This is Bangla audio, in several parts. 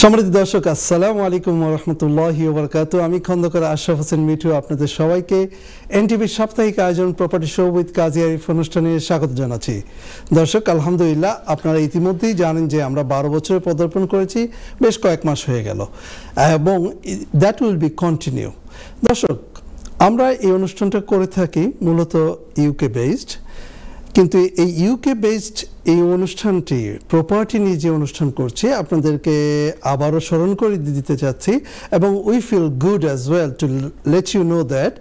সম্মানিত দর্শক, আসসালামু আলাইকুম ওয়া রাহমাতুল্লাহি ওয়া বারাকাতুহু। আমি খন্দকার আশরাফ হোসেন মিঠু আপনাদের সবাইকে এনটিভির সাপ্তাহিক আয়োজন প্রপার্টি শো উইথ কাজী আরিফ অনুষ্ঠানে স্বাগত জানাচ্ছি। দর্শক, আলহামদুলিল্লাহ আপনারা ইতিমধ্যেই জানেন যে আমরা 12 বছরে পদার্পণ করেছি, বেশ কয়েক মাস হয়ে গেল এবং দ্যাট উইল বি কন্টিনিউ। দর্শক, আমরা এই অনুষ্ঠানটা করে থাকি মূলত ইউকে বেসড, কিন্তু এই ইউকে বেসড এই অনুষ্ঠানটি প্রপার্টি নিয়ে যে অনুষ্ঠান করছি আপনাদেরকে আবারও স্মরণ করে দিতে চাচ্ছি এবং we feel good as well to let you know that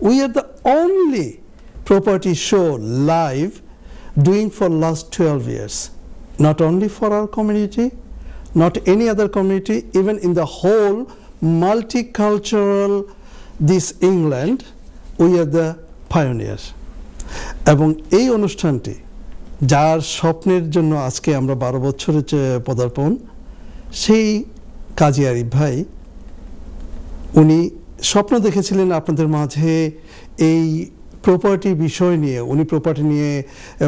we are the only property show live doing for last 12 years, not only for our community, not any other community, even in the whole multicultural this England, we are the pioneers. এবং এই অনুষ্ঠানটি যার স্বপ্নের জন্য আজকে আমরা 12 বছরের পদার্পণ, সেই কাজী আরিফ ভাই, উনি স্বপ্ন দেখেছিলেন আপনাদের মাঝে এই প্রপার্টি বিষয় নিয়ে। উনি প্রপার্টি নিয়ে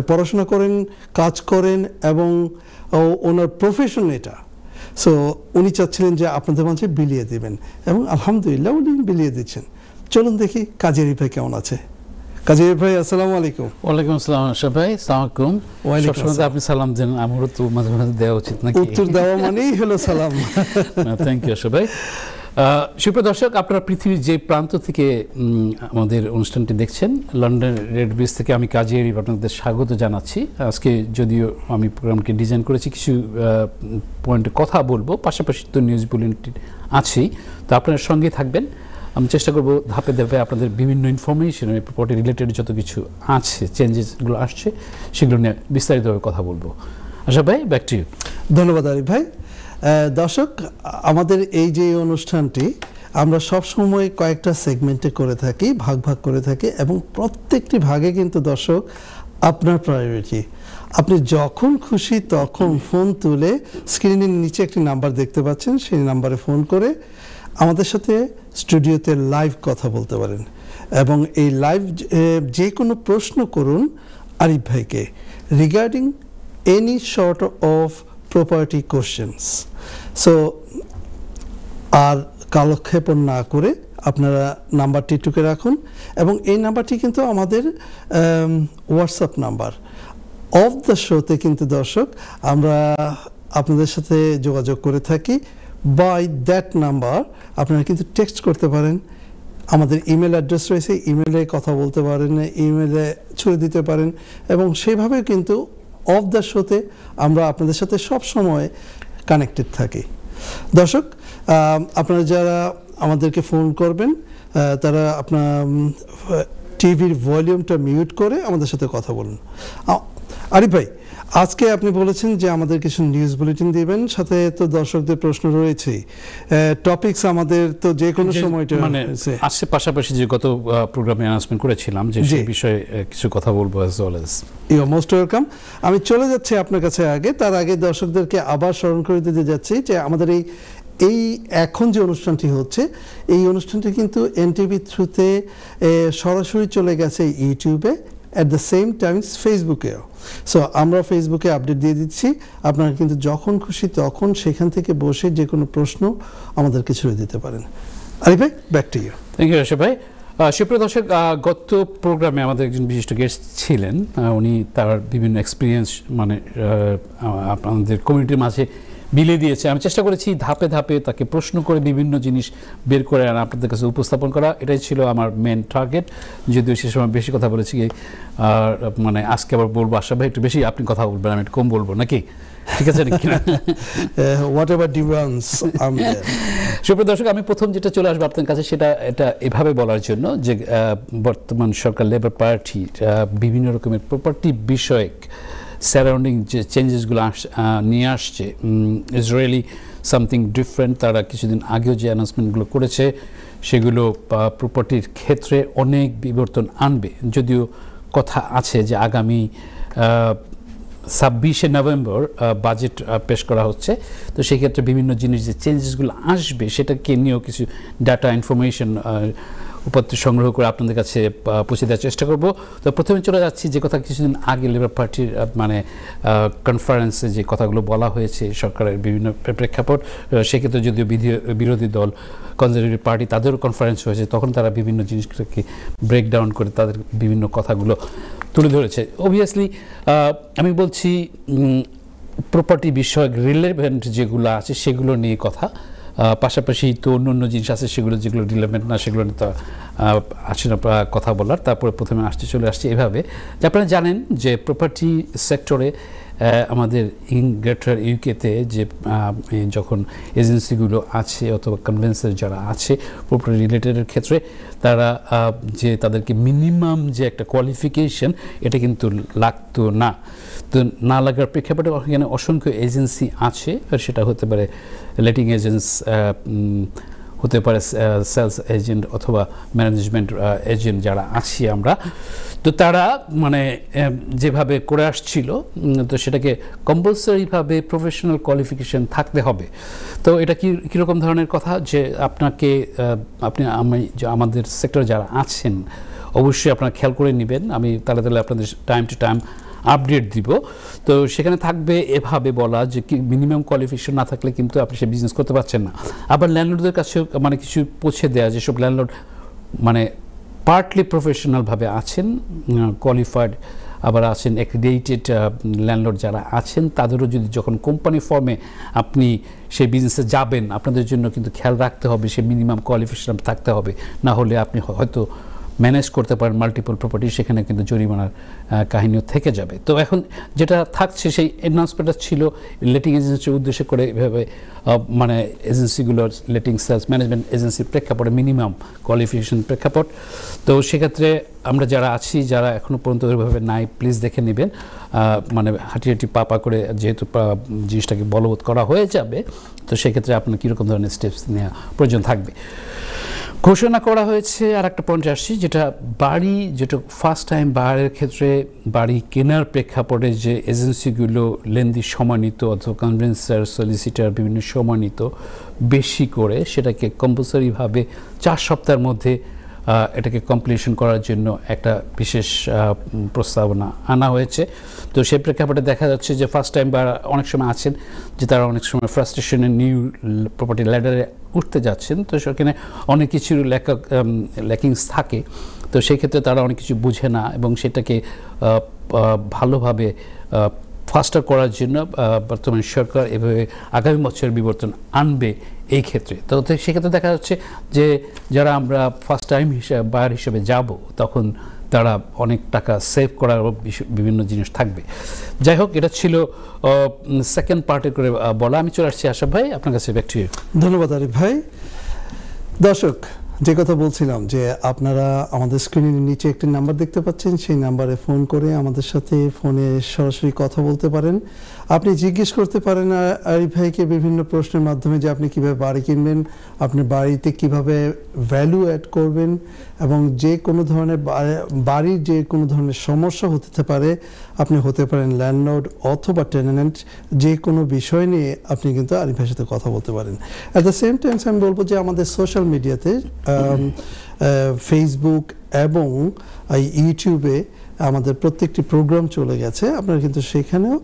পড়াশোনা করেন, কাজ করেন এবং ওনার প্রফেশন এটা। সো উনি চাচ্ছিলেন যে আপনাদের মাঝে বিলিয়ে দেবেন এবং আলহামদুলিল্লাহ উনি বিলিয়ে দিচ্ছেন। চলুন দেখি কাজী আরিফ ভাই কেমন আছে। কাজী আরিফ ভাই, আসসালামু আলাইকুম। ওয়ালাইকুম আসসালাম আশরাফ ভাই, আসসালামু আলাইকুম। সবসময় আপনি সালাম দেন, আমারও তো মাঝে মাঝে দেওয়া উচিত নাকি? উত্তর দেওয়া মানেই হলো সালাম। থ্যাংক ইউ আশরাফ ভাই। সুপ্রিয় দর্শক, আপনারা পৃথিবীর যে প্রান্ত থেকে আমাদের অনুষ্ঠানটি দেখছেন, লন্ডন রেড ব্রিজ থেকে আমি কাজী আরিফ আপনাদের স্বাগত জানাচ্ছি। আজকে যদিও আমি প্রোগ্রামকে ডিজাইন করেছি, কিছু পয়েন্টে কথা বলবো, পাশাপাশি তো নিউজ বুলেটিন আছেই, তো আপনার সঙ্গে থাকবেন। আমি চেষ্টা করবো ধাপে ধাপে আপনাদের বিভিন্ন ইনফরমেশন প্রপার্টি রিলেটেড যত কিছু আছে, চেঞ্জেসগুলো আসছে, সেগুলো নিয়ে বিস্তারিতভাবে কথা বলবো। আশা ভাই, ব্যাক টু ইউ। ধন্যবাদ আরিফ ভাই। দর্শক, আমাদের এই যে অনুষ্ঠানটি আমরা সব সময় কয়েকটা সেগমেন্টে করে থাকি, ভাগ ভাগ করে থাকি এবং প্রত্যেকটি ভাগে কিন্তু দর্শক আপনার প্রায়োরিটি। আপনি যখন খুশি তখন ফোন তুলে স্ক্রিনের নিচে একটি নাম্বার দেখতে পাচ্ছেন, সেই নাম্বারে ফোন করে আমাদের সাথে স্টুডিওতে লাইভ কথা বলতে পারেন এবং এই লাইভ যে কোনো প্রশ্ন করুন আরিফ ভাইকে regarding any sort of property questions. So আর কালক্ষেপণ না করে আপনারা নাম্বারটি টুকে রাখুন এবং এই নাম্বারটি কিন্তু আমাদের হোয়াটসঅ্যাপ নাম্বার। অফ দ্য শোতে কিন্তু দর্শক আমরা আপনাদের সাথে যোগাযোগ করে থাকি। বাই দ্যাট নাম্বার আপনারা কিন্তু টেক্সট করতে পারেন, আমাদের ইমেল অ্যাড্রেস রয়েছে, ইমেলে কথা বলতে পারেন, ইমেলে ছুড়ে দিতে পারেন এবং সেইভাবে কিন্তু অফ দ্য শোতে আমরা আপনাদের সাথে সব সময় কানেক্টেড থাকি। দর্শক, আপনারা যারা আমাদেরকে ফোন করবেন তারা আপনার টিভির ভলিউমটা মিউট করে আমাদের সাথে কথা বলুন। আরিফ ভাই, আজকে আপনি বলেছেন যে আমাদের কিছু নিউজ বুলেটিন দিবেন, সাথে তো দর্শকদের প্রশ্ন রয়েছে। টপিকস আমাদের তো যে কোনো সময়টা মানে আসছে, পাশাপাশি যে গত প্রোগ্রামে অ্যানাউন্সমেন্ট করেছিলাম যে সেই বিষয়ে কিছু কথা বলবো as well as. You are most welcome. আমি চলে যাচ্ছি আপনার কাছে। তার আগে দর্শকদেরকে আবার স্মরণ করে দিতে যাচ্ছি যে আমাদের এই এখন যে অনুষ্ঠানটি হচ্ছে, এই অনুষ্ঠানটি কিন্তু এনটিভি থ্রুতে সরাসরি চলে গেছে ইউটিউবে, অ্যাট দ্য সেম টাইমস ফেসবুকেও। সো আমরা ফেসবুকে আপডেট দিয়ে দিচ্ছি, আপনারা কিন্তু যখন খুশি তখন সেখান থেকে বসে যে কোনো প্রশ্ন আমাদেরকে ছুড়ে দিতে পারেন। আরিফ ভাই, back to you. Thank you Ashraf ভাই। সুপ্রিয় দর্শক, গত প্রোগ্রামে আমাদের একজন বিশিষ্ট গেস্ট ছিলেন, উনি তার বিভিন্ন এক্সপিরিয়েন্স মানে আমাদের কমিউনিটির মাঝে বিলিয়ে দিয়েছে। আমি চেষ্টা করেছি ধাপে ধাপে তাকে প্রশ্ন করে বিভিন্ন জিনিস বের করে আনা, আপনাদের কাছে উপস্থাপন করা। এটাই ছিল আমার মেন টার্গেট, যদিও সে সময় বেশি কথা বলেছি। আর মানে আজকে আবার বলবো আশরাফ ভাই একটু বেশি আপনি কথা বলবেন, আমি একটু কম বলবো, নাকি ঠিক আছে নাকি? Whatever demands. সুপ্রিয় দর্শক, আমি প্রথম যেটা চলে আসবো আপনার কাছে এটা এভাবে বলার জন্য যে বর্তমান সরকার লেবার পার্টি বিভিন্ন রকমের প্রপার্টি বিষয়ক সারাউন্ডিং যে চেঞ্জেসগুলো নিয়ে আসছে, ইজ রিয়েলি সামথিং ডিফারেন্ট। তারা কিছুদিন আগেও যে অ্যানাউন্সমেন্টগুলো করেছে সেগুলো প্রপার্টির ক্ষেত্রে অনেক বিবর্তন আনবে। যদিও কথা আছে যে আগামী 26শে নভেম্বর বাজেট পেশ করা হচ্ছে, তো সেক্ষেত্রে বিভিন্ন জিনিস যে চেঞ্জেসগুলো আসবে সেটাকে নিয়েও কিছু ডাটা ইনফরমেশন উপাত্ত সংগ্রহ করে আপনাদের কাছে পৌঁছে দেওয়ার চেষ্টা করব। তো প্রথমে চলে যাচ্ছি যে কথা কিছুদিন আগে লেবার পার্টির মানে কনফারেন্সে যে কথাগুলো বলা হয়েছে সরকারের বিভিন্ন প্রেক্ষাপট, সেক্ষেত্রে যদিও বিরোধী দল কনজারভেটিভ পার্টি তাদেরও কনফারেন্স হয়েছে, তখন তারা বিভিন্ন জিনিসগুলোকে ব্রেকডাউন করে তাদের বিভিন্ন কথাগুলো তুলে ধরেছে। অবভিয়াসলি আমি বলছি প্রপার্টি বিষয়ক রিলেভেন্ট যেগুলো আছে সেগুলো নিয়ে কথা, পাশাপাশি তো অন্য জিনিস আছে সেগুলো যেগুলো রিলেভেন্ট না সেগুলো নিয়ে তো আসে না কথা বলার। তারপরে প্রথমে চলে আসছে এভাবে যে আপনারা জানেন যে প্রপার্টি সেক্টরে আমাদের গ্রেটার ইউকেতে যে যখন এজেন্সিগুলো আছে অথবা কনভেন্সার যারা আছে প্রপার্টি রিলেটেডের ক্ষেত্রে, তারা যে তাদেরকে মিনিমাম যে একটা কোয়ালিফিকেশন এটা কিন্তু লাগতো না। তো না লাগার প্রেক্ষাপটে এখানে অসংখ্য এজেন্সি আছে, সেটা হতে পারে লেটিং এজেন্টস, হতে পারে সেলস এজেন্ট অথবা ম্যানেজমেন্ট এজেন্ট যারা আছি আমরা। তো তারা মানে যেভাবে করে আসছিল তো সেটাকে কম্পালসারিভাবে প্রফেশনাল কোয়ালিফিকেশন থাকতে হবে। তো এটা কীরকম ধরনের কথা যে আপনি আমাদের সেক্টরে যারা আছেন অবশ্যই আপনারা খেয়াল করে নেবেন, আমি তাহলে আপনাদের টাইম টু টাইম আপডেট দিব। তো সেখানে থাকবে এভাবে বলা যে মিনিমাম কোয়ালিফিকেশন না থাকলে কিন্তু আপনি সে বিজনেস করতে পারছেন না। আবার ল্যান্ডলর্ডদের কাছে মানে কিছু পৌঁছে দেওয়া, যেসব ল্যান্ডলর্ড মানে পার্টলি প্রফেশনালভাবে আছেন, কোয়ালিফাইড, আবার আছেন অ্যাক্রিডিটেড ল্যান্ডলর্ড যারা আছেন, তাদেরও যদি যখন কোম্পানি ফর্মে আপনি সেই বিজনেসে যাবেন আপনাদের জন্য কিন্তু খেয়াল রাখতে হবে সে মিনিমাম কোয়ালিফিকেশন থাকতে হবে, না হলে আপনি হয়তো ম্যানেজ করতে পারেন মাল্টিপল প্রপার্টি, সেখানে কিন্তু জরিমানার কাহিনীও থেকে যাবে। তো এখন যেটা থাকছে সেই অ্যানাউন্সমেন্টটা ছিল লেটিং এজেন্সির উদ্দেশ্য করে এভাবে মানে এজেন্সিগুলোর লেটিং সেলস ম্যানেজমেন্ট এজেন্সির প্রেক্ষাপটে মিনিমাম কোয়ালিফিকেশন প্রেক্ষাপট। তো সেক্ষেত্রে আমরা যারা আছি যারা এখনও পর্যন্ত ওইভাবে নাই প্লিজ দেখে নেবেন, মানে হাঁটি পা করে যেহেতু জিনিসটাকে বলবৎ করা হয়ে যাবে, তো সেক্ষেত্রে আপনার কীরকম ধরনের স্টেপস নেওয়া প্রয়োজন থাকবে। ঘোষণা করা হয়েছে আর একটা পয়েন্টে আসছি, যেটা ফার্স্ট টাইম বায়ারের ক্ষেত্রে বাড়ি কেনার প্রেক্ষাপটে যে এজেন্সিগুলো লেন্দি সমন্বিত অথবা কনভেন্সার সলিসিটার বিভিন্ন সমন্বিত বেশি করে সেটাকে কম্পালসারিভাবে 4 সপ্তাহের মধ্যে এটাকে কমপ্লিশন করার জন্য একটা বিশেষ প্রস্তাবনা আনা হয়েছে। তো সেই প্রেক্ষাপটে দেখা যাচ্ছে যে ফার্স্ট টাইম বা অনেক সময় আছেন যে তারা অনেক সময় ফ্রাস্ট্রেশনে নিউ প্রপার্টি ল্যাডারে উঠতে যাচ্ছেন, তো সেখানে অনেক কিছুর ল্যাকিংস থাকে। তো সেই ক্ষেত্রে তারা অনেক কিছু বুঝে না এবং সেটাকে ভালোভাবে ফাস্টার করার জন্য বর্তমান সরকার এভাবে আগামী বছরের বিবর্তন আনবে এই ক্ষেত্রে। তো সেক্ষেত্রে দেখা যাচ্ছে যে যারা আমরা ফার্স্ট টাইম বায়ার হিসেবে যাব তখন তারা অনেক টাকা সেভ করার বিভিন্ন জিনিস থাকবে। যাই হোক, এটা ছিল সেকেন্ড পার্টে করে বলা। আমি চলে আসছি আশরাফ ভাই আপনার কাছে, ব্যাক টু ইউ। ধন্যবাদ আরিফ ভাই। দর্শক, যে কথা বলছিলাম যে আপনারা আমাদের স্ক্রিনের নিচে একটি নাম্বার দেখতে পাচ্ছেন, সেই নাম্বারে ফোন করে আমাদের সাথে ফোনে সরাসরি কথা বলতে পারেন। আপনি জিজ্ঞেস করতে পারেন আরিফ ভাইকে বিভিন্ন প্রশ্নের মাধ্যমে যে আপনি কিভাবে বাড়ি কিনবেন, আপনি বাড়িতে কিভাবে ভ্যালু অ্যাড করবেন, এবং যে কোনো ধরনের বাড়ির যে কোনো ধরনের সমস্যা হতে পারে, আপনি হতে পারেন ল্যান্ডলর্ড অথবা টেনেন্ট, যে কোনো বিষয় নিয়ে আপনি কিন্তু আরিফ ভাইয়ের সাথে কথা বলতে পারেন। অ্যাট দ্য সেম টাইমস আমি বলবো যে আমাদের সোশ্যাল মিডিয়াতে ফেসবুক এবং ইউটিউবে আমাদের প্রত্যেকটি প্রোগ্রাম চলে গেছে, আপনারা কিন্তু সেখানেও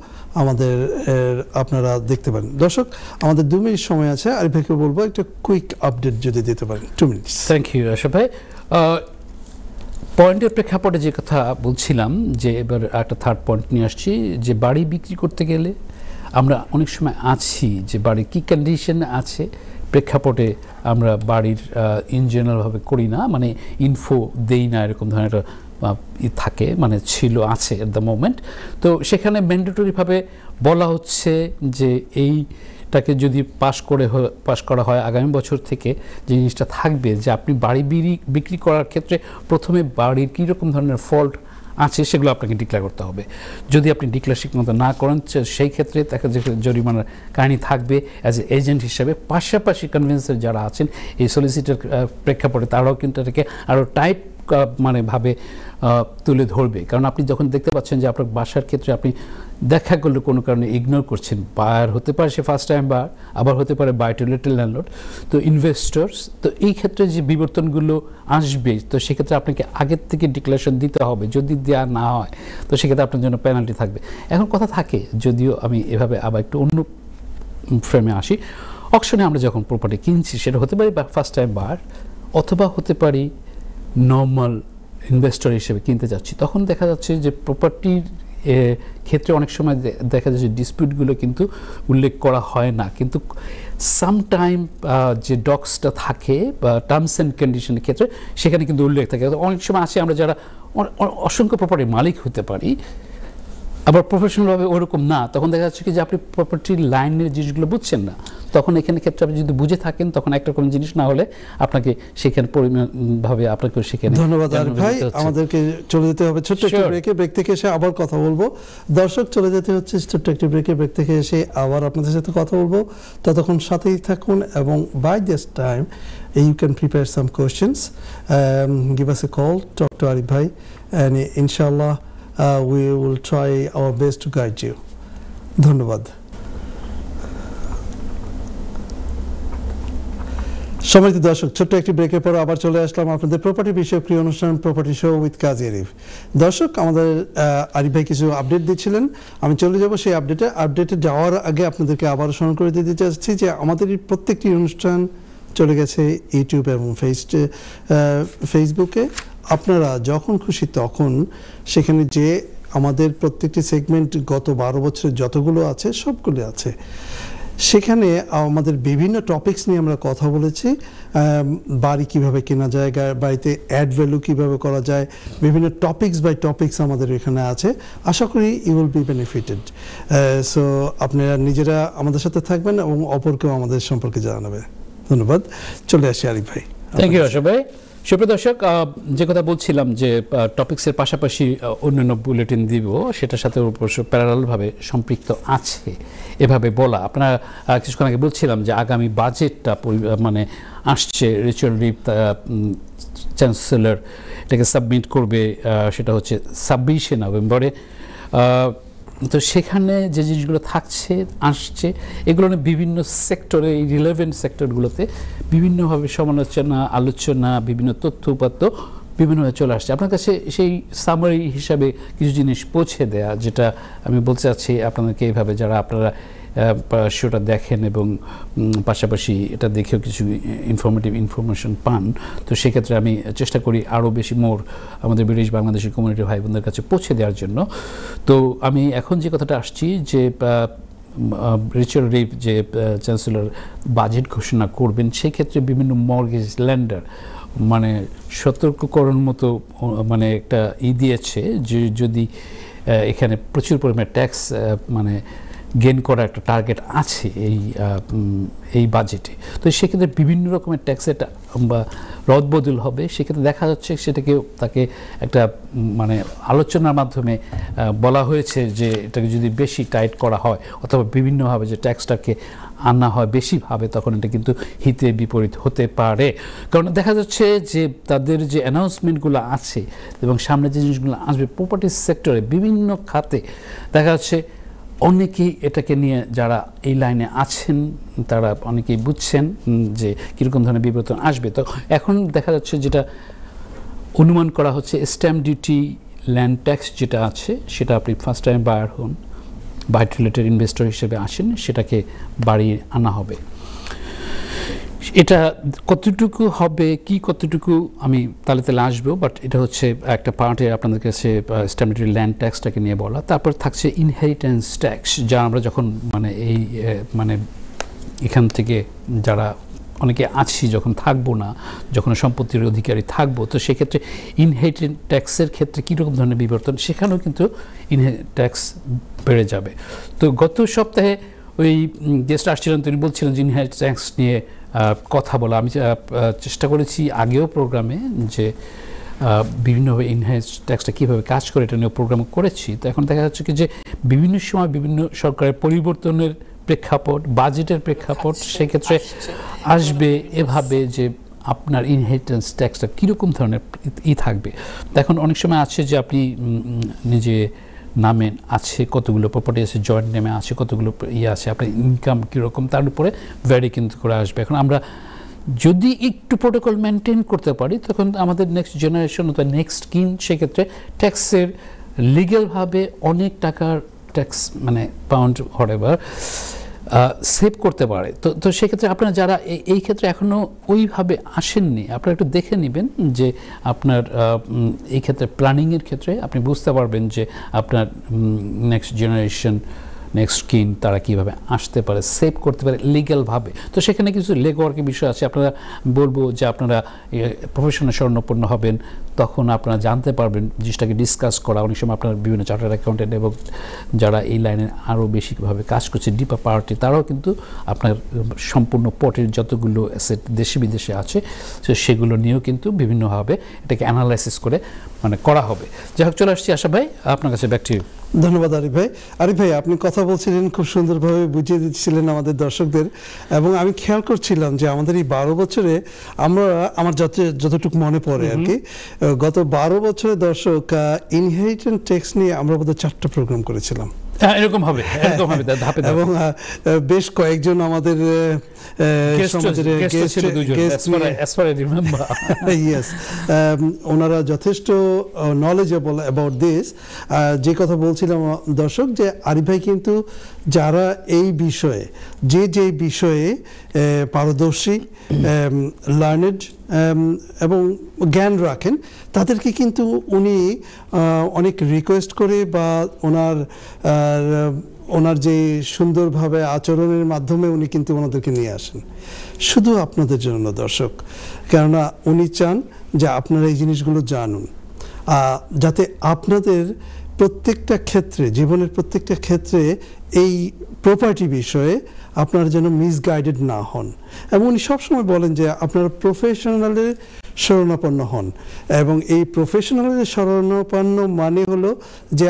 আপনারা দেখতে পারেন। দর্শক, আমাদের 2 মিনিট সময় আছে, আরিফ ভাইকে বলবো একটা কুইক আপডেট যদি দিতে পারেন। 2 মিনিটস। থ্যাংক ইউ আশরাফ ভাই। পয়েন্টের প্রেক্ষাপটে যে কথা বলছিলাম যে এবার একটা থার্ড পয়েন্ট নিয়ে আসছি, যে বাড়ি বিক্রি করতে গেলে আমরা অনেক সময় আছি যে বাড়ির কী কন্ডিশনে আছে প্রেক্ষাপটে আমরা বাড়ির ইন জেনারেলভাবে করি না, মানে ইনফো দেই না, এরকম ধরনের থাকে, মানে আছে এট দ্য মোমেন্ট। তো সেখানে ম্যান্ডেটরিভাবে বলা হচ্ছে যে এইটাকে যদি পাস করা হয় আগামী বছর থেকে যে জিনিসটা থাকবে যে আপনি বাড়ি বিক্রি করার ক্ষেত্রে প্রথমে বাড়ির কীরকম ধরনের ফল্ট আছে সেগুলো আপনাকে ডিক্লেয়ার করতে হবে। যদি আপনি ডিক্লেয়ার ঠিকমতো না করেন সেই ক্ষেত্রে তাকে যে জরিমানার কাহিনী থাকবে অ্যাজ এ এজেন্ট হিসাবে। পাশাপাশি কনভেন্সার যারা আছেন এই সলিসিটার প্রেক্ষাপটে তারাও কিন্তু এটাকে আরও টাইট মানে ভাবে তুলে ধরবে। কারণ আপনি যখন দেখতে পাচ্ছেন যে আপনার বাসার ক্ষেত্রে আপনি দেখা করলে কোনো কারণে ইগনোর করছেন, বায়ার হতে পারে সে ফার্স্ট টাইম বায়ার, আবার হতে পারে বাই টু লেট ল্যান্ডলর্ড, তো ইনভেস্টর্স, তো এই ক্ষেত্রে যে বিবর্তনগুলো আসবে তো সেক্ষেত্রে আপনাকে আগের থেকে ডিক্লারেশন দিতে হবে। যদি দেওয়া না হয় তো সেক্ষেত্রে আপনার জন্য পেনাল্টি থাকবে। এখন কথা থাকে, যদিও আমি এভাবে আবার একটু অন্য ফ্রেমে আসি, অকশনে আমরা যখন প্রপার্টি কিনছি সেটা হতে পারে ফার্স্ট টাইম বায়ার অথবা হতে পারি নর্মাল ইনভেস্টর হিসেবে কিনতে যাচ্ছি, তখন দেখা যাচ্ছে যে প্রপার্টির ক্ষেত্রে অনেক সময় দেখা যাচ্ছে ডিসপিউটগুলো কিন্তু উল্লেখ করা হয় না, কিন্তু সামটাইম যে ডক্সটা থাকে বা টার্মস অ্যান্ড কন্ডিশনের ক্ষেত্রে সেখানে কিন্তু উল্লেখ থাকে। অনেক সময় আছে আমরা যারা অসংখ্য প্রপার্টির মালিক হতে পারি, আবার প্রফেশনালভাবে ওরকম না, তখন দেখা যাচ্ছে কি যে আপনি প্রপার্টির লাইনের জিনিসগুলো বুঝছেন না, তখন এখানে ক্ষেত্রে আপনি যদি বুঝে থাকেন তখন একটা কোনো জিনিস না হলে আপনাকে সেখানে পরিমাণভাবে আপনাকে সেখানে। ধন্যবাদ আরিফ ভাই, আমাদেরকে চলে যেতে হবে ছোট্ট একটি ব্রেকে, ব্রেক থেকে এসে আবার কথা বলবো। দর্শক চলে যেতে হচ্ছে ছোট্ট একটি ব্রেকে, ব্রেক থেকে এসে আবার আপনাদের সাথে কথা বলবো, ততক্ষণ সাথেই থাকুন এবং by this time you can prepare some questions, give us a call, talk to Arif bhai, and inshallah we will try our best to guide you. ধন্যবাদ। সম্মানিত দর্শক, ছোট্ট একটি ব্রেকের পর আবার চলে আসলাম আপনাদের প্রপার্টি বিষয়ক প্রিয় অনুষ্ঠান প্রপার্টি শো উইথ কাজী আরিফ। দর্শক, আমাদের আরিফ ভাই কিছু আপডেট দিচ্ছিলেন, আমি চলে যাব সেই আপডেটে যাওয়ার আগে আপনাদেরকে আবার স্মরণ করে দিতে চাচ্ছি যে আমাদের এই প্রত্যেকটি অনুষ্ঠান চলে গেছে ইউটিউব এবং ফেসবুকে। আপনারা যখন খুশি তখন সেখানে যে আমাদের প্রত্যেকটি সেগমেন্ট গত 12 বছরের যতগুলো আছে সবগুলো আছে, সেখানে আমাদের বিভিন্ন টপিকস নিয়ে আমরা কথা বলেছি। বাড়ি কিভাবে কেনা যায়, বাড়িতে অ্যাড ভ্যালু কিভাবে করা যায়, বিভিন্ন টপিকস বাই টপিকস আমাদের এখানে আছে। আশা করি you will be benefited. So আপনারা নিজেরা আমাদের সাথে থাকবেন এবং অপরকেও আমাদের সম্পর্কে জানাবেন। ধন্যবাদ। চলে আসি আরিফ ভাই। থ্যাংক ইউ আশা ভাই। সুপ্রিয় দর্শক, যে কথা বলছিলাম যে টপিক্সের পাশাপাশি অন্যান্য বুলেটিন দিব, সেটার সাথে অবশ্য প্যারালালভাবে সম্পৃক্ত আছে এভাবে বলা। আপনারা কিছুক্ষণ আগে বলছিলাম যে আগামী বাজেটটা মানে আসছে, রিচুয়াল রিপ চ্যান্সেলর এটাকে সাবমিট করবে, সেটা হচ্ছে 26শে নভেম্বরে। তো সেখানে যে জিনিসগুলো থাকছে আসছে এগুলো বিভিন্ন সেক্টরে, এই রিলেভেন্ট সেক্টরগুলোতে বিভিন্নভাবে সমালোচনা, আলোচনা, বিভিন্ন তথ্য উপাত্ত বিভিন্নভাবে চলে আসছে। আপনার কাছে সেই সামারি হিসাবে কিছু জিনিস পৌঁছে দেয়া, যেটা আমি বলতে চাচ্ছি আপনাদেরকে এইভাবে, যারা আপনারা শোটা দেখেন এবং পাশাপাশি এটা দেখেও কিছু ইনফরমেশন পান, তো সেক্ষেত্রে আমি চেষ্টা করি আরও বেশি আমাদের ব্রিটিশ বাংলাদেশি কমিউনিটি ভাই বোনদের কাছে পৌঁছে দেওয়ার জন্য। তো আমি এখন যে কথাটা আসছি যে রিচার্ড রিপ যে চ্যান্সেলর বাজেট ঘোষণা করবেন, সেক্ষেত্রে বিভিন্ন মর্গেজ ল্যান্ডার মানে সতর্ককরণ মতো মানে একটা দিয়েছে যে যদি এখানে প্রচুর পরিমাণে ট্যাক্স মানে গেইন করার একটা টার্গেট আছে এই বাজেটে। তো সেক্ষেত্রে বিভিন্ন রকমের ট্যাক্সের রদবদল হবে। সেক্ষেত্রে দেখা যাচ্ছে সেটাকে তাকে একটা মানে আলোচনার মাধ্যমে বলা হয়েছে যে এটাকে যদি বেশি টাইট করা হয় অথবা বিভিন্নভাবে যে ট্যাক্সটাকে আনা হয় বেশিভাবে, তখন এটা কিন্তু হিতে বিপরীত হতে পারে। কারণ দেখা যাচ্ছে যে তাদের যে অ্যানাউন্সমেন্টগুলো আছে এবং সামনে যে জিনিসগুলো আসবে প্রপার্টি সেক্টরে বিভিন্ন খাতে, দেখা যাচ্ছে অনেকেই এটাকে নিয়ে যারা এই লাইনে আছেন তারা অনেকেই বুঝছেন যে কীরকম ধরনের বিবর্তন আসবে। তো এখন দেখা যাচ্ছে যেটা অনুমান করা হচ্ছে স্ট্যাম্প ডিউটি, ল্যান্ড ট্যাক্স যেটা আছে সেটা আপনি ফার্স্ট টাইম বায়ার হন, বাই রিলেটেড ইনভেস্টর হিসেবে আসেন, সেটাকে বাড়িয়ে আনা হবে। এটা কতটুকু হবে কি কতটুকু আমি তালে তালে আসবো, বাট এটা হচ্ছে একটা পার্টে আপনাদের কাছে স্ট্যাম্প ডিউটি, ল্যান্ড ট্যাক্সটাকে নিয়ে বলা। তারপর থাকছে ইনহেরিটেন্স ট্যাক্স, যা আমরা যখন মানে এই মানে এখান থেকে যারা অনেকে আছি যখন থাকবো না, যখন সম্পত্তির অধিকারী থাকবো, তো সেক্ষেত্রে ইনহেরিটেন্স ট্যাক্সের ক্ষেত্রে কীরকম ধরনের বিবর্তন, সেখানেও কিন্তু ট্যাক্স বেড়ে যাবে। তো গত সপ্তাহে ওই গেস্ট আসছিলেন, তিনি বলছিলেন যে ইনহেরিটেন্স ট্যাক্স নিয়ে কথা বলা। আমি চেষ্টা করেছি আগেও প্রোগ্রামে যে বিভিন্নভাবে ইনহেরিটেন্স ট্যাক্সটা কীভাবে কাজ করে এটা নিয়ে প্রোগ্রাম করেছি। তো এখন দেখা যাচ্ছে কি যে বিভিন্ন সময় বিভিন্ন সরকারের পরিবর্তনের প্রেক্ষাপট, বাজেটের প্রেক্ষাপট সেক্ষেত্রে আসবে এভাবে যে আপনার ইনহেরিটেন্স ট্যাক্সটা কীরকম ধরনের থাকবে। এখন অনেক সময় আছে যে আপনি নিজে নামে আছে কতগুলো প্রপার্টি আছে, জয়েন্ট নেমে আছে কতগুলো আছে, আপনার ইনকাম কীরকম তার উপরে ভ্যারি কিন্তু করে আসবে। এখন আমরা যদি একটু প্রোটোকল মেনটেন করতে পারি তখন আমাদের নেক্সট জেনারেশন অথবা নেক্সট কিন সেক্ষেত্রে ট্যাক্সের লিগ্যালভাবে অনেক টাকার ট্যাক্স মানে পাউন্ড হরেভার সেভ করতে পারে। তো সেক্ষেত্রে আপনারা যারা এই ক্ষেত্রে এখনও ওইভাবে আসেননি, আপনারা একটু দেখে নেবেন যে আপনার এই ক্ষেত্রে প্ল্যানিংয়ের ক্ষেত্রে আপনি বুঝতে পারবেন যে আপনার নেক্সট জেনারেশন নেক্সট কিন তারা কীভাবে আসতে পারে, সেভ করতে পারে লিগ্যালভাবে। তো সেখানে কিছু লেগওয়ার্কের বিষয় আছে। আপনারা বলবো যে আপনারা প্রফেশনাল শরণাপন্ন হবেন, তখন আপনারা জানতে পারবেন জিনিসটাকে ডিসকাস করা। অনেক সময় আপনার বিভিন্ন চার্টার্ড অ্যাকাউন্টেন্ট এবং যারা এই লাইনে আরও বেশিভাবে কাজ করছে ডিপার পার্টি, তারাও কিন্তু আপনার সম্পূর্ণ পটের যতগুলো অ্যাসেট দেশে বিদেশে আছে সেগুলো নিয়েও কিন্তু বিভিন্নভাবে এটাকে অ্যানালাইসিস করে মানে করা হবে। যাই হোক, চলে আসছি আশা ভাই আপনার কাছে, ব্যাক টু ইউ। ধন্যবাদ আরিফ ভাই। আরিফ ভাই, আপনি কথা বলছিলেন, খুব সুন্দরভাবে বুঝিয়ে দিচ্ছিলেন আমাদের দর্শকদের, এবং আমি খেয়াল করছিলাম যে আমাদের এই 12 বছরে আমার যতটুকু মনে পড়ে আর কি, গত 12 বছরে দর্শক ইনহেরিটেন্স ট্যাক্স নিয়ে আমরা বোধহয় 4টা প্রোগ্রাম করেছিলাম। এরকম হবে এবং বেশ কয়েকজন আমাদের ওনারা যথেষ্ট নলেজেবল অ্যাবাউট দিস। যে কথা বলছিলাম দর্শক, যে আরিফ ভাই কিন্তু যারা এই বিষয়ে যে বিষয়ে পারদর্শী, লার্নেড এবং জ্ঞান রাখেন, তাদেরকে কিন্তু উনি অনেক রিকোয়েস্ট করে বা ওনার যে সুন্দরভাবে আচরণের মাধ্যমে উনি কিন্তু ওনাদেরকে নিয়ে আসেন শুধু আপনাদের জন্য দর্শক। কেননা উনি চান যে আপনারা এই জিনিসগুলো জানুন, যাতে আপনাদের প্রত্যেকটা ক্ষেত্রে, জীবনের প্রত্যেকটা ক্ষেত্রে এই প্রপার্টি বিষয়ে আপনারা যেন মিসগাইডেড না হন। এবং উনি সবসময় বলেন যে আপনারা প্রফেশনালের শরণাপন্ন হন, এবং এই প্রফেশনালের শরণাপন্ন মানে হলো যে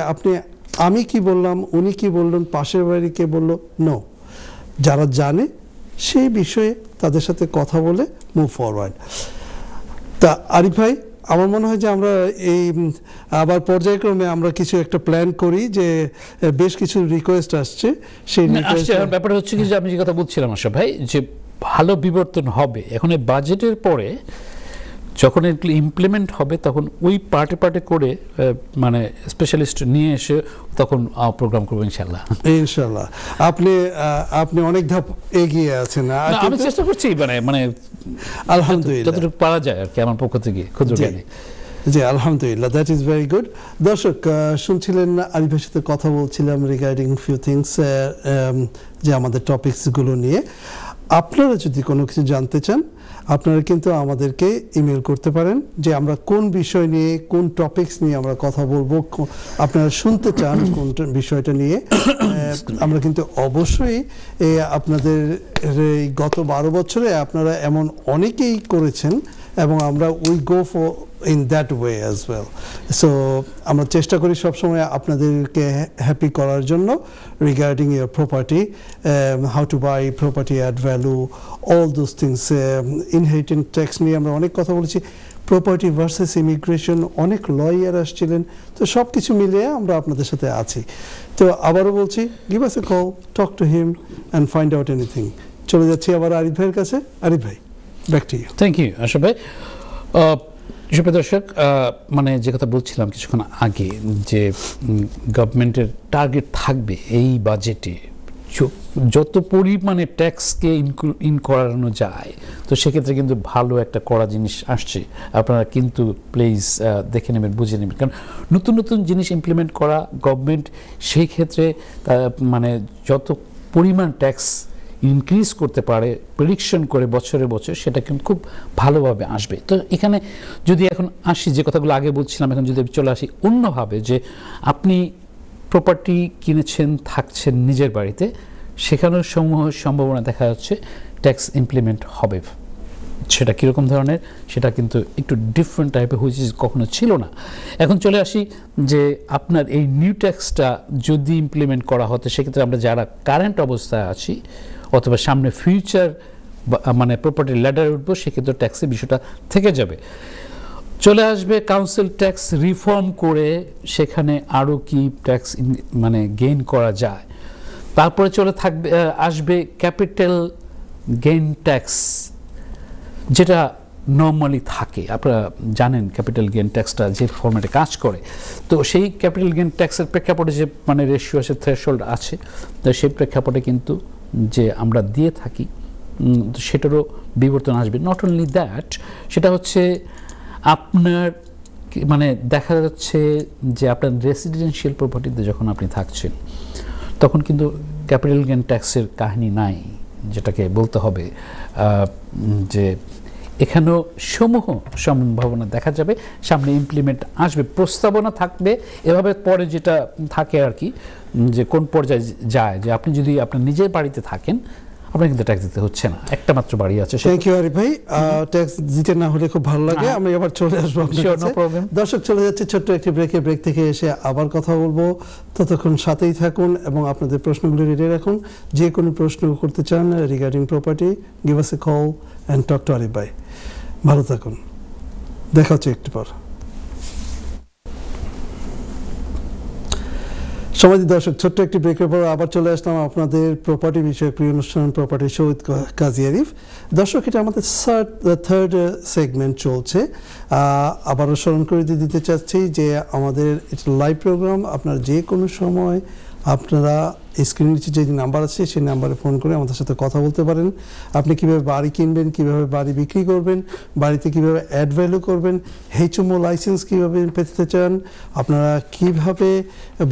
আমি কি বললাম, উনি কি বললেন, পাশের বাড়ি কে বললো, নো, যারা জানে সেই বিষয়ে তাদের সাথে কথা বলে মুভ ফরওয়ার্ড। তা আরিফ ভাই, আমার মনে হয় যে আমরা এই আবার পর্যায়ক্রমে আমরা কিছু একটা প্ল্যান করি, যে বেশ কিছু রিকোয়েস্ট আসছে। সেই ব্যাপারটা হচ্ছে কি, যে আমি যে কথা বলছিলাম আশা ভাই, যে ভালো বিবর্তন হবে এখন এই বাজেটের পরে, যখন এগুলো ইমপ্লিমেন্ট হবে তখন ওই পার্টে করে মানে স্পেশালিস্ট নিয়ে এসে তখন প্রোগ্রাম করবো ইনশাল্লাহ। আপনি অনেক ধাপ এগিয়ে আছেন। আমি চেষ্টা করছি মানে আলহামদুলিল্লাহ যতটুকু পারা যায় আর কি আমার পক্ষ থেকে ক্ষুদ্র জ্ঞানী। জি আলহামদুলিল্লাহ, দ্যাট ইজ ভেরি গুড। দর্শক শুনছিলেন, আরিফের সাথে কথা বলছিলাম রিগার্ডিং ফিউ থিংস, যে আমাদের টপিকসগুলো নিয়ে। আপনারা যদি কোনো কিছু জানতে চান, আপনারা কিন্তু আমাদেরকে ইমেল করতে পারেন যে আমরা কোন বিষয় নিয়ে, কোন টপিকস নিয়ে আমরা কথা বলবো, আপনারা শুনতে চান কোন বিষয়টা নিয়ে। আমরা কিন্তু অবশ্যই আপনাদের গত 12 বছরে আপনারা এমন অনেকেই করেছেন, এবং আমরা we go for in that way as well. So আমরা চেষ্টা করি সবসময় আপনাদেরকে হ্যাপি করার জন্য regarding your property, how to buy property at value, all those things. Inheritance tax নিয়ে আমরা অনেক কথা বলেছি, প্রপার্টি ভার্সেস ইমিগ্রেশন, অনেক লয়ার আসছিলেন। তো সব কিছু মিলিয়ে আমরা আপনাদের সাথে আছি। তো আবারও বলছি, give us a call, talk to him and find out anything. চলে যাচ্ছি আবার আরিফ ভাইয়ের কাছে। আরিফ ভাই, back to you. Thank you Asha ভাই। সুপ্রিয় দর্শক, মানে যে কথা বলছিলাম কিছুক্ষণ আগে, যে গভর্নমেন্টের টার্গেট থাকবে এই বাজেটে যত পরিমাণে ট্যাক্সকে ইন করানো যায়, তো সেক্ষেত্রে কিন্তু ভালো একটা কড়া জিনিস আসছে। আপনারা কিন্তু প্লিজ দেখে নেবেন, বুঝে নেবেন, কারণ নতুন নতুন জিনিস ইমপ্লিমেন্ট করা গভর্নমেন্ট, সেই ক্ষেত্রে মানে যত পরিমাণ ট্যাক্স ইনক্রিজ করতে পারে প্রেডিকশন করে বছরে বছর, সেটা কিন্তু খুব ভালোভাবে আসবে। তো এখানে যদি এখন আসি, যে কথাগুলো আগে বলছিলাম, এখন যদি চলে আসি অন্যভাবে, যে আপনি প্রপার্টি কিনেছেন, থাকছেন নিজের বাড়িতে, সেখানেও সমূহ সম্ভাবনা দেখা যাচ্ছে ট্যাক্স ইমপ্লিমেন্ট হবে। সেটা কীরকম ধরনের, সেটা কিন্তু একটু ডিফারেন্ট টাইপের হয়েছে, কখনো ছিল না। এখন চলে আসি যে আপনার এই নিউ ট্যাক্সটা যদি ইমপ্লিমেন্ট করা হতো, সেক্ষেত্রে আমরা যারা কারেন্ট অবস্থায় আছি অথবা সামনে ফিউচার মানে প্রপার্টি ল্যাডারে উঠবো, সেক্ষেত্রে ট্যাক্সের বিষয়টা থেকে যাবে। চলে আসবে কাউন্সিল ট্যাক্স রিফর্ম করে সেখানে আরও কি ট্যাক্স মানে গেইন করা যায়। তারপরে আসবে ক্যাপিটাল গেইন ট্যাক্স, যেটা নর্মালি থাকে। আপনারা জানেন ক্যাপিটাল গেইন ট্যাক্সটা যে ফরম্যাটে কাজ করে। তো সেই ক্যাপিটাল গেইন ট্যাক্সের প্রেক্ষাপটে যে মানে রেশিও আছে, থ্রেশহোল্ড আছে, তো সেই প্রেক্ষাপটে কিন্তু যে আমরা দিয়ে থাকি সেটারও বিবর্তন আসবে। নট অনলি দ্যাট, সেটা হচ্ছে আপনার মানে দেখা যাচ্ছে যে আপনার রেসিডেন্সিয়াল প্রপার্টিতে যখন আপনি থাকছেন তখন কিন্তু ক্যাপিটাল গেইন ট্যাক্সের কাহিনী নাই, যেটাকে বলতে হবে যে এখানেও সমূহ সম্ভাবনা দেখা যাবে, সামনে ইমপ্লিমেন্ট আসবে, প্রস্তাবনা থাকবে এভাবে। পরে যেটা থাকে আর কি, যে কোন পর্যায়ে যায়, যে আপনি যদি আপনার নিজের বাড়িতে থাকেন আপনার কিন্তু ট্যাক্স দিতে হচ্ছে না, একটা মাত্র বাড়ি আছে। থ্যাংক ইউ আরিফ ভাই, ট্যাক্স দিতে না হলে খুব ভালো লাগে। আমি আবার চলে আসবো আপনার কাছে। দর্শক চলে যাচ্ছে ছোট্ট একটি ব্রেক থেকে এসে আবার কথা বলবো, ততক্ষণ সাথেই থাকুন এবং আপনাদের প্রশ্নগুলো রেডি রাখুন। যে কোনো প্রশ্ন করতে চান regarding property, give us a call and talk to Arif ভাই। ভালো থাকুন, দেখা হচ্ছে একটু পর। সমাজী দর্শক, ছোট্ট একটি ব্রেকের পর আবার চলে আসলাম আপনাদের প্রপার্টি বিষয়ক প্রিয় অনুষ্ঠান প্রপার্টি শো উইথ কাজী আরিফ। দর্শক, এটা আমাদের থার্ড সেগমেন্ট চলছে। আবারও স্মরণ করে দিতে চাচ্ছি যে আমাদের এটা লাইভ প্রোগ্রাম। আপনার যে কোনো সময় আপনারা স্ক্রিনের নিচে যে নাম্বার আছে সেই নাম্বারে ফোন করে আমাদের সাথে কথা বলতে পারেন। আপনি কিভাবে বাড়ি কিনবেন, কিভাবে বাড়ি বিক্রি করবেন, বাড়িতে কিভাবে অ্যাড ভ্যালু করবেন, HMO লাইসেন্স কিভাবে পেতে চান, আপনারা কিভাবে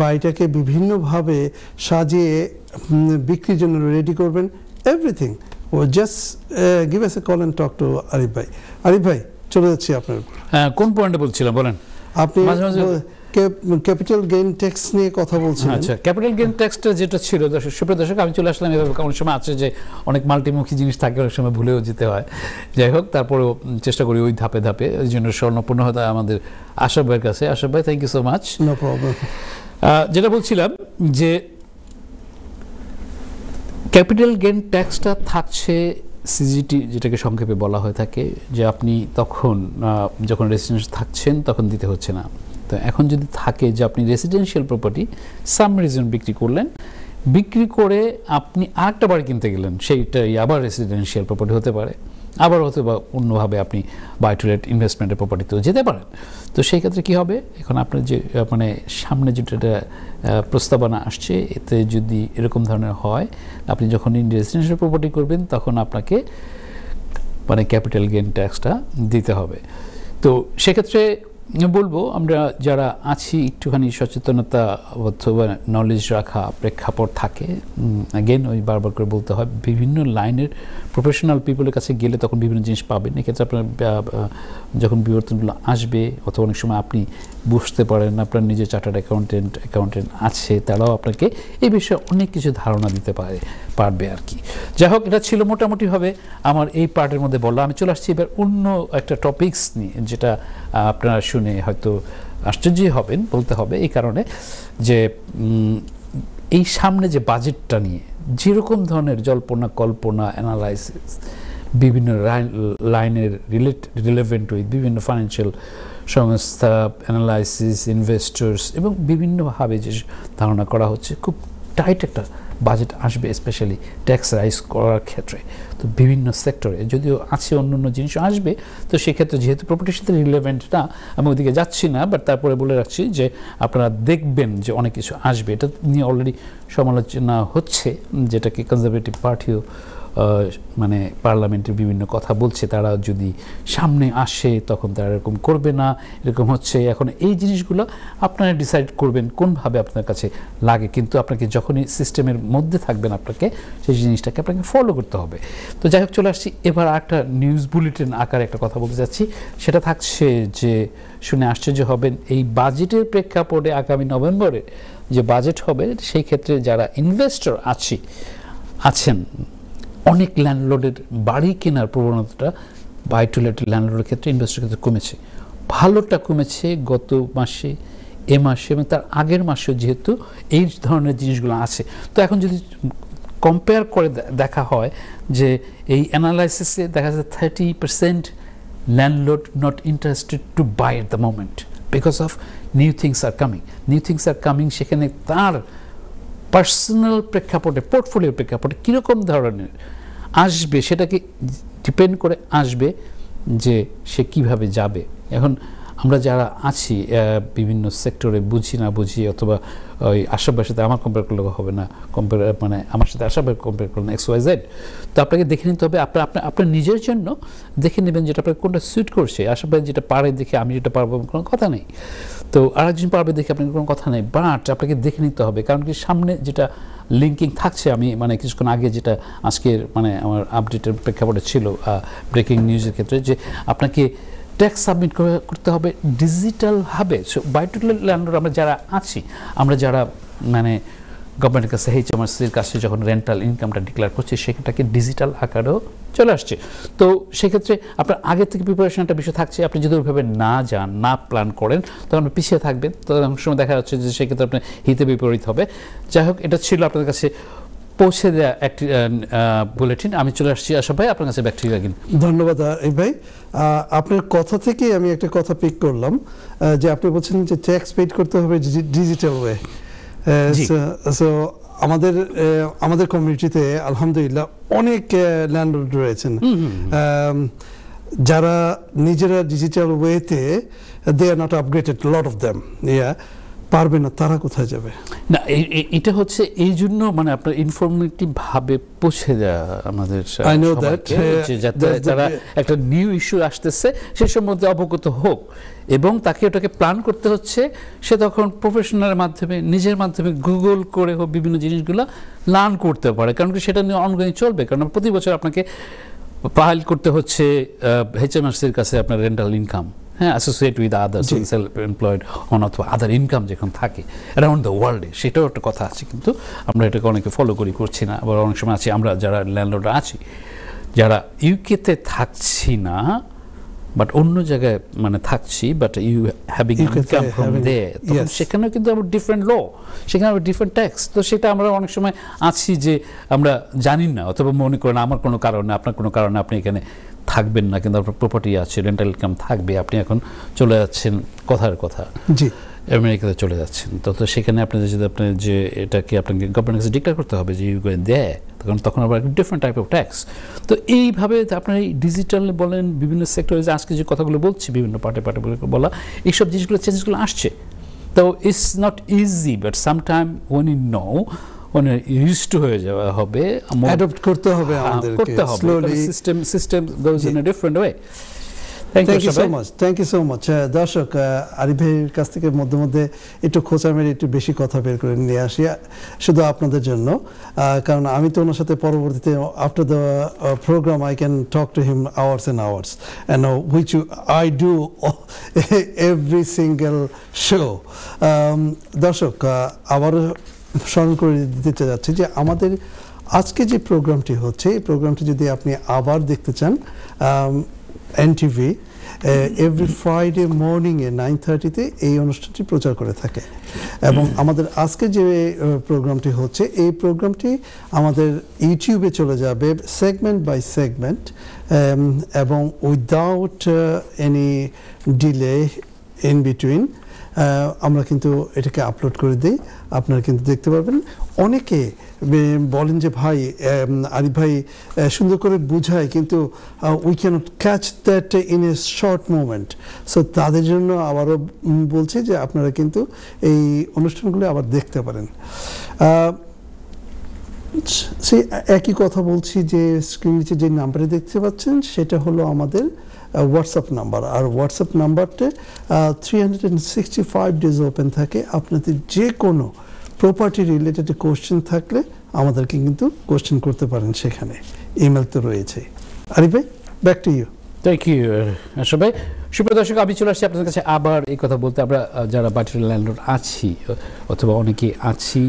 বাড়িটাকে বিভিন্নভাবে সাজিয়ে বিক্রির জন্য রেডি করবেন, এভরিথিং। ও just give us a call and talk to Arif ভাই। আরিফ ভাই, চলে যাচ্ছি আপনার। হ্যাঁ, কোন পয়েন্টে বলছিলাম বলেন? আপনি ক্যাপিটাল গেইন ট্যাক্স নিয়ে কথা বলছেন। আচ্ছা, ক্যাপিটাল গেইন ট্যাক্সটা যেটা ছিল, সুপ্রিয় দর্শক, আমি চলে আসলাম এভাবে। অনেক সময় আছে যে অনেক মাল্টিমুখী জিনিস থাকে, অনেক সময় ভুলেও যেতে হয়। যাই হোক, তারপরেও চেষ্টা করি ওই ধাপে ধাপে। ওই জন্য স্বর্ণপূর্ণ হতে আমাদের আশরাফ ভাইয়ের কাছে। আশরাফ ভাই, thank you so much. No problem. যেটা বলছিলাম যে ক্যাপিটাল গেইন ট্যাক্সটা থাকছে সিজিটি, যেটাকে সংক্ষেপে বলা হয়ে থাকে, যে আপনি তখন যখন রেসিডেন্স থাকছেন তখন দিতে হচ্ছে না। তো এখন যদি থাকে যে আপনি রেসিডেন্সিয়াল প্রপার্টি সাম রিজন বিক্রি করলেন, বিক্রি করে আপনি আরেকটা বাড়ি কিনতে গেলেন, সেইটাই আবার রেসিডেন্সিয়াল প্রপার্টি হতে পারে, আবার হতে বা অন্যভাবে আপনি বাই টু লেট ইনভেস্টমেন্টের প্রপার্টিতেও যেতে পারেন। তো সেই ক্ষেত্রে কী হবে, এখন আপনার যে মানে সামনে যেটা প্রস্তাবনা আসছে, এতে যদি এরকম ধরনের হয়, আপনি যখন রেসিডেন্সিয়াল প্রপার্টি করবেন তখন আপনাকে মানে ক্যাপিটাল গেইন ট্যাক্সটা দিতে হবে। তো সেক্ষেত্রে বলবো, আমরা যারা আছি একটুখানি সচেতনতা অথবা নলেজ রাখা প্রেক্ষাপট থাকে। অ্যাগেন ওই বারবার করে বলতে হয়, বিভিন্ন লাইনের প্রফেশনাল পিপলের কাছে গেলে তখন বিভিন্ন জিনিস পাবেন। এক্ষেত্রে আপনার যখন বিবর্তনগুলো আসবে, অথবা অনেক সময় আপনি বুঝতে পারেন আপনার নিজের চার্টার্ড অ্যাকাউন্টেন্ট আছে, তারাও আপনাকে এই বিষয়ে অনেক কিছু ধারণা দিতে পারবে আর কি। যাই হোক, এটা ছিল মোটামুটিভাবে আমার এই পার্টের মধ্যে বলা। আমি চলে আসছি এবার অন্য একটা টপিকস নিয়ে, যেটা আপনারা শুনে হয়তো আশ্চর্যই হবেন, বলতে হবে এই কারণে যে এই সামনে যে বাজেটটা নিয়ে যেরকম ধরনের জল্পনা কল্পনা অ্যানালাইসিস, বিভিন্ন লাইনের রিলেভেন্ট উইথ বিভিন্ন ফাইন্যান্সিয়াল সংস্থা, অ্যানালাইসিস, ইনভেস্টর্স এবং বিভিন্নভাবে যে ধারণা করা হচ্ছে, খুব টাইট একটা বাজেট আসবে, স্পেশালি ট্যাক্স রাইজ করার ক্ষেত্রে। তো বিভিন্ন সেক্টরে যদিও আছে, অন্য জিনিসও আসবে। তো সেক্ষেত্রে যেহেতু প্রপার্টির সাথে রিলেভেন্ট না, আমি ওইদিকে যাচ্ছি না, বাট তারপরে বলে রাখছি যে আপনারা দেখবেন যে অনেক কিছু আসবে। এটা নিয়ে অলরেডি সমালোচনা হচ্ছে, যেটাকে কনজারভেটিভ পার্টিও মানে পার্লামেন্টের বিভিন্ন কথা বলছে, তারা যদি সামনে আসে তখন তারা এরকম করবে না, এরকম হচ্ছে। এখন এই জিনিসগুলো আপনারা ডিসাইড করবেন কোনভাবে আপনার কাছে লাগে, কিন্তু আপনাকে যখনই সিস্টেমের মধ্যে থাকবেন আপনাকে সেই জিনিসটাকে আপনাকে ফলো করতে হবে। তো যাই হোক, চলে আসছি এবার একটা নিউজ বুলেটিন আকারে একটা কথা বলতে যাচ্ছি। সেটা থাকছে যে শুনে আশ্চর্য হবেন, এই বাজেটের প্রেক্ষাপটে আগামী নভেম্বরে যে বাজেট হবে, সেই ক্ষেত্রে যারা ইনভেস্টর আছেন, অনেক ল্যান্ডলর্ডের বাড়ি কেনার প্রবণতাটা বাই টু লেট ল্যান্ডলর্ডের ক্ষেত্রে, ইনভেস্টরের ক্ষেত্রে কমেছে। ভালোটা কমেছে গত মাসে, এ মাসে এবং তার আগের মাসেও, যেহেতু এই ধরনের জিনিসগুলো আছে। তো এখন যদি কম্পেয়ার করে দেখা হয় যে এই অ্যানালাইসিসে দেখা যায় 30% landlord not interested to buy at the moment because of new things are coming সেখানে তার পার্সোনাল প্রেক্ষাপটে পোর্টফোলিও প্রেক্ষাপটে কীরকম ধরনের আসবে সেটাকে ডিপেন্ড করে আসবে যে সে কিভাবে যাবে। এখন আমরা যারা আছি বিভিন্ন সেক্টরে বুঝি না বুঝি অথবা ওই আশাবাদের সাথে আমার কম্পেয়ার করলে হবে না, মানে আমার সাথে আশাবাদ কম্পেয়ার করলে XYZ, তো আপনাকে দেখে নিতে হবে আপনার নিজের জন্য দেখে নেবেন যেটা আপনার কোনটা সুইট করছে। আশাবাদ যেটা পারে দেখে আমি যেটা পারবো কোনো কথা নেই, তো আরেকজন পারবে দেখে আপনার কোনো কথা নেই, বাট আপনাকে দেখে নিতে হবে। কারণ কি সামনে যেটা লিঙ্কিং থাকছে, আমি মানে কিছুক্ষণ আগে যেটা আজকের মানে আমার আপডেটের প্রেক্ষাপটে ছিল ব্রেকিং নিউজের ক্ষেত্রে, যে আপনাকে ট্যাক্স সাবমিট করতে হবে ডিজিটালভাবে। সো বায়টুলের ল্যান্ডলর্ড আমরা যারা আছি, আমরা যারা মানে গভর্নমেন্টের কাছে HMRCর কাছে যখন রেন্টাল ইনকামটা ডিক্লেয়ার করছি সেটাকে ডিজিটাল আকারেও চলে আসছে। তো সেক্ষেত্রে আপনার আগে থেকে প্রিপারেশনটা বিষয় থাকছে। আপনি যদি ওইভাবে না যান, না প্ল্যান করেন, তখন আপনি পিছিয়ে থাকবেন। তো অনেক সময় দেখা যাচ্ছে যে সেক্ষেত্রে আপনার হিতে বিপরীত হবে। যাই হোক, এটা ছিল আপনাদের কাছে পৌঁছে দেওয়া একটি বুলেটিন। আমি চলে আসছি আশা ভাই আপনার কাছে, ব্যাক টু ইউ अगेन। ধন্যবাদ এই ভাই। আপনার কথা থেকে আমি একটা কথা পিক করলাম যে আপনি বলছেন যে ট্যাক্স পেড করতে হবে ডিজিটাল ওয়ে। সো আমাদের কমিউনিটিতে আলহামদুলিল্লাহ অনেক ল্যান্ডলর্ড রয়েছেন যারা নিজেরা ডিজিটাল ওয়েতে they are not upgraded, lot of them পারবে না, তারা কোথায় যাবে? না, এটা হচ্ছে এই জন্য মানে আপনার ইনফরমেটিভ ভাবে পৌঁছে দেওয়া আমাদের যাতে যারা একটা নিউ ইস্যু আসতেছে সে সম্বন্ধে অবগত হোক, এবং তাকে ওটাকে প্ল্যান করতে হচ্ছে। সে তখন প্রফেশনালের মাধ্যমে নিজের মাধ্যমে গুগল করে হোক বিভিন্ন জিনিসগুলো লার্ন করতে পারে, কারণ কি সেটা নিয়ে অনগোয়িং চলবে। কারণ প্রতি বছর আপনাকে ফাইল করতে হচ্ছে HMRCর কাছে আপনার রেন্টাল ইনকাম, হ্যাঁ, associate with other self employed on অথবা আদার ইনকাম যখন থাকে অ্যারাউন্ড দ্য ওয়ার্ল্ডে, সেটাও একটা কথা আছে। কিন্তু আমরা এটাকে অনেকে ফলো করছি না। আবার অনেক সময় আছি আমরা যারা ল্যান্ডলর্ড আছি, যারা ইউকেতে থাকছি না বাট অন্য জায়গায় মানে থাকছি, but you having income from there, তখন সেখানেও কিন্তু আবার ডিফারেন্ট ল, সেখানে আবার ডিফারেন্ট ট্যাক্স। তো সেটা আমরা অনেক সময় আছি যে আমরা জানি না, অথবা মনে করেন আমার কোনো কারণে আপনার কোনো কারণে আপনি এখানে থাকবেন না, কিন্তু আপনার প্রপার্টি আছে, রেন্টাল ইনকাম থাকবে, আপনি এখন চলে যাচ্ছেন কথার কথা জি আমেরিকাতে চলে যাচ্ছেন। তো সেখানে আপনাদের যদি আপনার যে এটাকে আপনাকে গভর্নমেন্টের কাছে ডিক্লেয়ার করতে হবে যে ইউ গোয়েন দেয়, তখন আবার ডিফারেন্ট টাইপ অফ ট্যাক্স। তো এইভাবে আপনার এই ডিজিটাল বলেন বিভিন্ন সেক্টরে যে আজকে যে কথাগুলো বলছি বিভিন্ন পার্টে বলা, এইসব জিনিসগুলো চেঞ্জগুলো আসছে। তো it's not easy, but sometime when you know used হয়ে যাওয়া হবে, অ্যাডপ্ট করতে হবে আমাদেরকে slowly, system goes in a different way. Thank you so much. দর্শক, আরিফ ভাইয়ের কাছ থেকে মধ্যে মধ্যে একটু খোঁচা মেরে একটু বেশি কথা বের করে নিয়ে আসি শুধু আপনাদের জন্য, কারণ আমি তো ওনার সাথে পরবর্তীতে after the program I can talk to him hours and hours, and which I do every single show. দর্শক, আবারও স্মরণ করে দিতে যাচ্ছি যে আমাদের আজকে যে প্রোগ্রামটি হচ্ছে, এই প্রোগ্রামটি যদি আপনি আবার দেখতে চান, NTV এভরি ফ্রাইডে মর্নিংয়ে 9:30-তে এই অনুষ্ঠানটি প্রচার করে থাকে। এবং আমাদের আজকে যে প্রোগ্রামটি হচ্ছে, এই প্রোগ্রামটি আমাদের ইউটিউবে চলে যাবে সেগমেন্ট বাই সেগমেন্ট, এবং without any delay in between আমরা কিন্তু এটাকে আপলোড করে দিই, আপনারা কিন্তু দেখতে পারবেন। অনেকে বলেন যে ভাই আরিফ ভাই সুন্দর করে বুঝায়, কিন্তু we cannot catch that in a short moment. So তাদের জন্য আবারও বলছি যে আপনারা কিন্তু এই অনুষ্ঠানগুলো আবার দেখতে পারেন। সেই একই কথা বলছি যে স্ক্রিন নিচে যে নাম্বারে দেখতে পাচ্ছেন সেটা হলো আমাদের হোয়াটসঅ্যাপ নাম্বার, আর হোয়াটসঅ্যাপ নাম্বারটা 365 ডেজ ওপেন থাকে। আপনাদের যে কোনো প্রপার্টি রিলেটেড কোশ্চেন থাকলে আমাদেরকে কিন্তু কোশ্চেন করতে পারেন, সেখানে ইমেল তো রয়েছে। আরিফ ভাই, back to you. Thank you Asha ভাই। সুপ্রিয় দর্শক, আমি চলে আসছি আপনাদের কাছে আবার এই কথা বলতে। আমরা যারা বায়টুলের ল্যান্ডলর্ড আছি অথবা অনেকে আছি,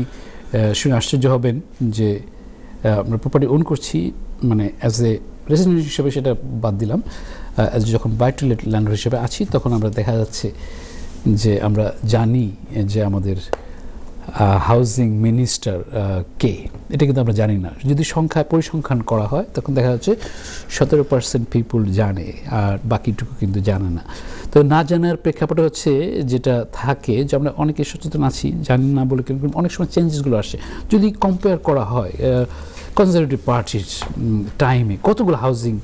শুনে আশ্চর্য হবেন যে আমরা প্রপার্টি ওন করছি, মানে অ্যাজ এ রেসিডেন্ট হিসেবে সেটা বাদ দিলাম, যখন বায়টুলের ল্যান্ডলর্ড হিসেবে আছি তখন আমরা দেখা যাচ্ছে যে আমরা জানি যে আমাদের হাউজিং মিনিস্টার কে, এটা কিন্তু আমরা জানি না। যদি সংখ্যায় পরিসংখ্যান করা হয় তখন দেখা যাচ্ছে 17% পিপুল জানে, আর বাকিটুকু কিন্তু জানে না। তো না জানার প্রেক্ষাপটে হচ্ছে যেটা থাকে যে আমরা অনেকে সচেতন আছি, জানি না বলে কিন্তু অনেক সময় চেঞ্জেসগুলো আসে। যদি কম্পেয়ার করা হয় কনজারভেটিভ পার্টির টাইমে কতগুলো হাউজিং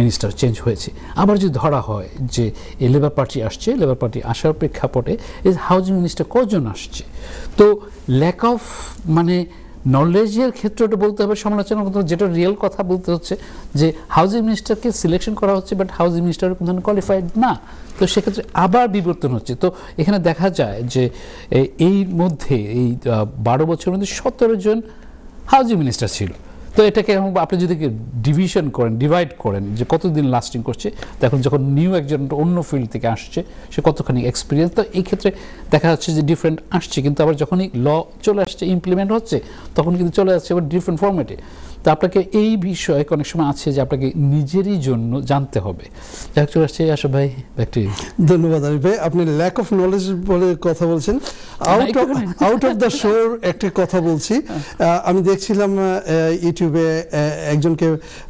মিনিস্টার চেঞ্জ হয়েছে, আবার যদি ধরা হয় যে এই লেবার পার্টি আসছে, লেবার পার্টি আসার প্রেক্ষাপটে এই হাউজিং মিনিস্টার কজন আসছে, তো ল্যাক অফ মানে নলেজের ক্ষেত্রটা বলতে হবে সমালোচনা করতে হবে। যেটা রিয়েল কথা বলতে হচ্ছে যে হাউজিং মিনিস্টারকে সিলেকশন করা হচ্ছে, বাট হাউজিং মিনিস্টার কোনো ধরনের কোয়ালিফাইড না, তো সেক্ষেত্রে আবার বিবর্তন হচ্ছে। তো এখানে দেখা যায় যে এই মধ্যে এই 12 বছরের মধ্যে 17 জন হাউজিং মিনিস্টার ছিল। তো এটাকে আপনি যদি ডিভিশন করেন, ডিভাইড করেন যে কতদিন লাস্টিং করছে, তখন যখন নিউ একজন অন্য ফিল্ড থেকে আসছে সে কতখানি এক্সপিরিয়েন্স, তো এই ক্ষেত্রে দেখা যাচ্ছে যে ডিফারেন্ট আসছে। কিন্তু আবার যখনই ল চলে আসছে, ইমপ্লিমেন্ট হচ্ছে, তখন কিন্তু চলে যাচ্ছে আবার ডিফারেন্ট ফর্মেটে। তো আপনাকে এই বিষয়ে অনেক সময় আছে যে আপনাকে নিজেরই জন্য জানতে হবে। যাই হোক, চলে আসছে আশা ভাই, ব্যাক টু ইউ। ধন্যবাদ আরিফ ভাই, আপনি ল্যাক অফ নলেজ বলে কথা বলছেন। আউট অফ দ্য শোর একটা কথা বলছি, আমি দেখছিলাম ইউটিউবে একজনকে,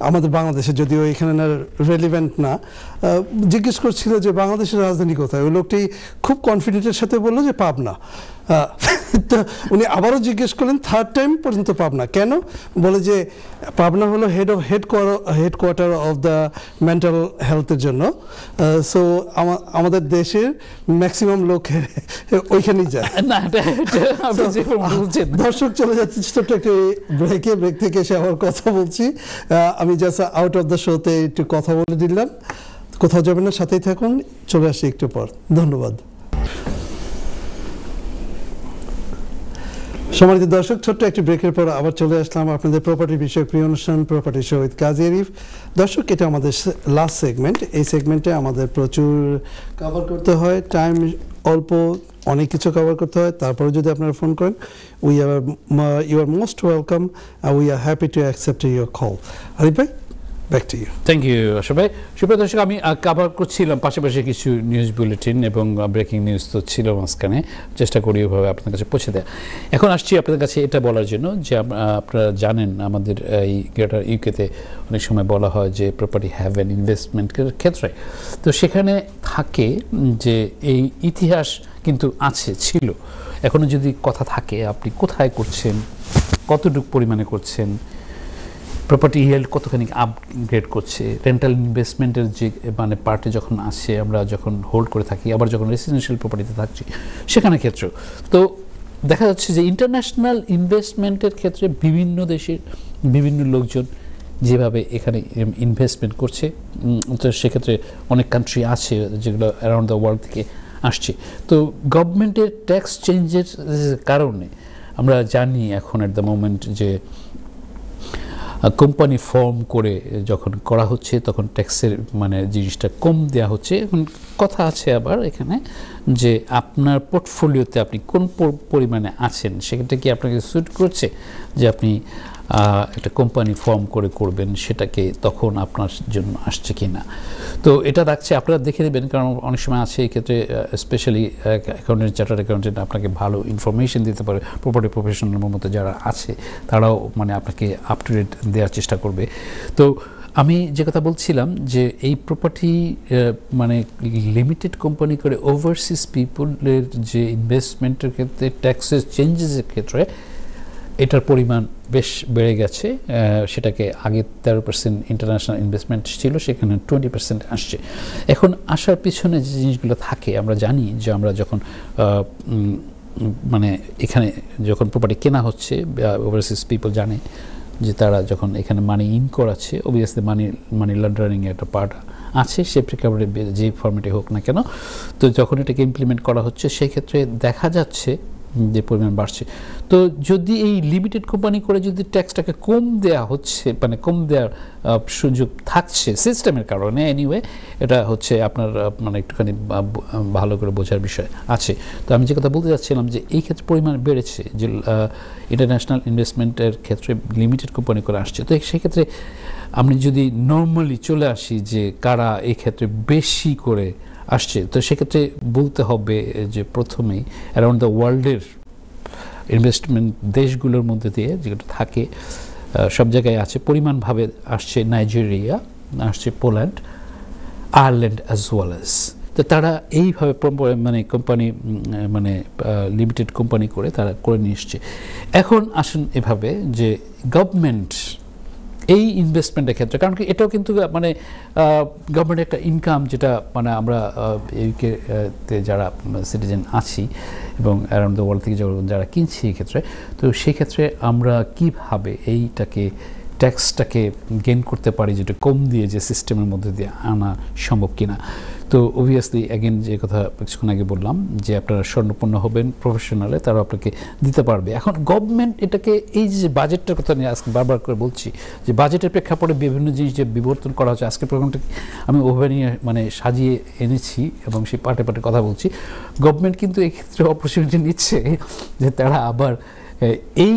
আমাদের বাংলাদেশে, যদিও এখানে না রেলিভেন্ট না, জিজ্ঞেস করছিল যে বাংলাদেশের রাজধানী কোথায়। ওই লোকটি খুব কনফিডেন্টের সাথে বললো যে পাবনা। তো উনি আবারও জিজ্ঞেস করলেন, থার্ড টাইম পর্যন্ত পাবনা কেন, বলে যে পাবনা হলো হেডকোয়ার্টার অফ দ্য মেন্টাল হেলথের জন্য। সো আমাদের দেশের ম্যাক্সিমাম লোক ওইখানেই যায়। দর্শক চলে যাচ্ছে ছোট্ট একটু ব্রেক থেকে এসে আবার কথা বলছি। আমি জাস্ট আউট অফ দ্য শোতে একটু কথা বলে দিলাম, কোথাও যাবেন না, সাথেই থাকুন, চলে আসি একটু পর। ধন্যবাদ। সম্মানিত দর্শক, ছোট্ট একটি ব্রেকের পর আবার চলে আসলাম আপনাদের প্রপার্টি বিষয়ক প্রিয় অনুষ্ঠান প্রপার্টি শো উইথ কাজী আরিফ। দর্শক, এটা আমাদের লাস্ট সেগমেন্ট। এই সেগমেন্টে আমাদের প্রচুর কভার করতে হয়, টাইম অল্প, অনেক কিছু কভার করতে হয়। তারপরে যদি আপনারা ফোন করেন, you are most welcome, we are happy to accept your call. Arif ভাই, back to you. Thank you Asha ভাই। সুপ্রিয় দর্শক, আমি কভার করছিলাম পাশাপাশি কিছু নিউজ বুলেটিন এবং ব্রেকিং নিউজ তো ছিল মাঝখানে, চেষ্টা করি ওইভাবে আপনার কাছে পৌঁছে দেয়। এখন আসছি আপনাদের কাছে এটা বলার জন্য যে আপনারা জানেন আমাদের এই গ্রেটার ইউকেতে অনেক সময় বলা হয় যে প্রপার্টি হ্যাভেন ইনভেস্টমেন্টের ক্ষেত্রে, তো সেখানে থাকে যে এই ইতিহাস কিন্তু আছে, ছিল, এখনও যদি কথা থাকে আপনি কোথায় করছেন, কতটুকু পরিমাণে করছেন, প্রপার্টি ইয়েল্ড কতখানি আপগ্রেড করছে, রেন্টাল ইনভেস্টমেন্টের যে মানে পার্টে যখন আসে, আমরা যখন হোল্ড করে থাকি, আবার যখন রেসিডেন্সিয়াল প্রপার্টিতে থাকছি সেখানে ক্ষেত্রেও তো দেখা যাচ্ছে যে ইন্টারন্যাশনাল ইনভেস্টমেন্টের ক্ষেত্রে বিভিন্ন দেশের বিভিন্ন লোকজন যেভাবে এখানে ইনভেস্টমেন্ট করছে, তো সেক্ষেত্রে অনেক কান্ট্রি আছে যেগুলো অ্যারাউন্ড দ্য ওয়ার্ল্ড থেকে আসছে। তো গভর্নমেন্টের ট্যাক্স চেঞ্জের কারণে আমরা জানি এখন অ্যাট দ্য মোমেন্ট যে কোম্পানি ফর্ম করে যখন করা হচ্ছে তখন ট্যাক্সের মানে জিনিসটা কম দেওয়া হচ্ছে। এখন কথা আছে আবার এখানে যে আপনার পোর্টফোলিওতে আপনি কোন পরিমাণে আছেন, সেক্ষেত্রে কি আপনাকে স্যুট করছে যে আপনি একটা কোম্পানি ফর্ম করে করবেন, সেটাকে তখন আপনার জন্য আসছে কি না। তো এটা রাখছে, আপনারা দেখে নেবেন, কারণ অনেক সময় আছে এই ক্ষেত্রে স্পেশালি অ্যাকাউন্টেন্ট, চার্টার্ড অ্যাকাউন্টেন্ট আপনাকে ভালো ইনফরমেশন দিতে পারে। প্রপার্টি প্রফেশনালের মতো যারা আছে তারাও মানে আপনাকে আপ টু ডেট দেওয়ার চেষ্টা করবে। তো আমি যে কথা বলছিলাম যে এই প্রপার্টি মানে লিমিটেড কোম্পানি করে ওভারসিজ পিপলের যে ইনভেস্টমেন্টের ক্ষেত্রে ট্যাক্সের চেঞ্জেসের ক্ষেত্রে এটার পরিমাণ বেশ বেড়ে গেছে। সেটাকে আগে 13% ইন্টারন্যাশনাল ইনভেস্টমেন্ট ছিল, সেখানে 20% আসছে। এখন আসার পিছনে যে জিনিসগুলো থাকে আমরা জানি যে আমরা যখন মানে এখানে যখন প্রপার্টি কেনা হচ্ছে, ওভারসিজ পিপল জানে যে তারা যখন এখানে মানি ইন করাচ্ছে, অবভিয়াসলি মানি লন্ডারিংয়ের একটা পার্ট আছে, সে প্রেক্ষাপটে যে ফর্মেটে হোক না কেন, তো যখন এটাকে ইমপ্লিমেন্ট করা হচ্ছে সেই ক্ষেত্রে দেখা যাচ্ছে যে পরিমাণ বাড়ছে। তো যদি এই লিমিটেড কোম্পানি করে যদি ট্যাক্সটাকে কম দেওয়া হচ্ছে, মানে কম দেওয়ার সুযোগ থাকছে সিস্টেমের কারণে, এনিওয়ে এটা হচ্ছে আপনার মানে একটুখানি ভালো করে বোঝার বিষয় আছে। তো আমি যে কথা বলতে যাচ্ছিলাম যে এই ক্ষেত্রে পরিমাণ বেড়েছে, যে ইন্টারন্যাশনাল ইনভেস্টমেন্টের ক্ষেত্রে লিমিটেড কোম্পানি করে আসছে। তো সেক্ষেত্রে আমি যদি নর্মালি চলে আসি যে কারা এই ক্ষেত্রে বেশি করে আসছে, তো সেক্ষেত্রে বলতে হবে যে প্রথমেই অ্যারাউন্ড দ্য ওয়ার্ল্ডের ইনভেস্টমেন্ট দেশগুলোর মধ্যে দিয়ে যেটা থাকে সব জায়গায় আছে, পরিমাণভাবে আসছে নাইজেরিয়া, আসছে Poland, Ireland as well as. তো তারা এইভাবে মানে কোম্পানি মানে লিমিটেড কোম্পানি করে তারা করে নিয়ে এসছে। এখন আসুন এভাবে যে গভর্নমেন্ট এই ইনভেস্টমেন্টের ক্ষেত্রে, কারণ কি এটাও কিন্তু মানে গভর্নমেন্টের একটা ইনকাম, যেটা মানে আমরা ইউকেতে যারা সিটিজেন আছি এবং অ্যারাউন্ড দ্য ওয়ার্ল্ড থেকে যারা কিনছি এই ক্ষেত্রে, তো সেই ক্ষেত্রে আমরা কিভাবে এইটাকে ট্যাক্সটাকে গেইন করতে পারি, যেটা কম দিয়ে যে সিস্টেমের মধ্যে দিয়ে আনা সম্ভব কিনা। তো অবভিয়াসলি অ্যাগেন যে কথা কিছুক্ষণ আগে বললাম যে আপনারা স্বর্ণপন্ন হবেন প্রফেশনালে, তারা আপনাকে দিতে পারবে। এখন গভর্নমেন্ট এটাকে এই যে বাজেটটার কথা নিয়ে আজকে বারবার করে বলছি যে বাজেটের প্রেক্ষাপটে বিভিন্ন জিনিস যে বিবর্তন করা হচ্ছে, আজকের প্রোগ্রামটা আমি ওভাবে নিয়ে মানে সাজিয়ে এনেছি এবং সেই পার্টে পার্টে কথা বলছি। গভর্নমেন্ট কিন্তু এক্ষেত্রে অপরচুনিটি নিচ্ছে যে তারা আবার এই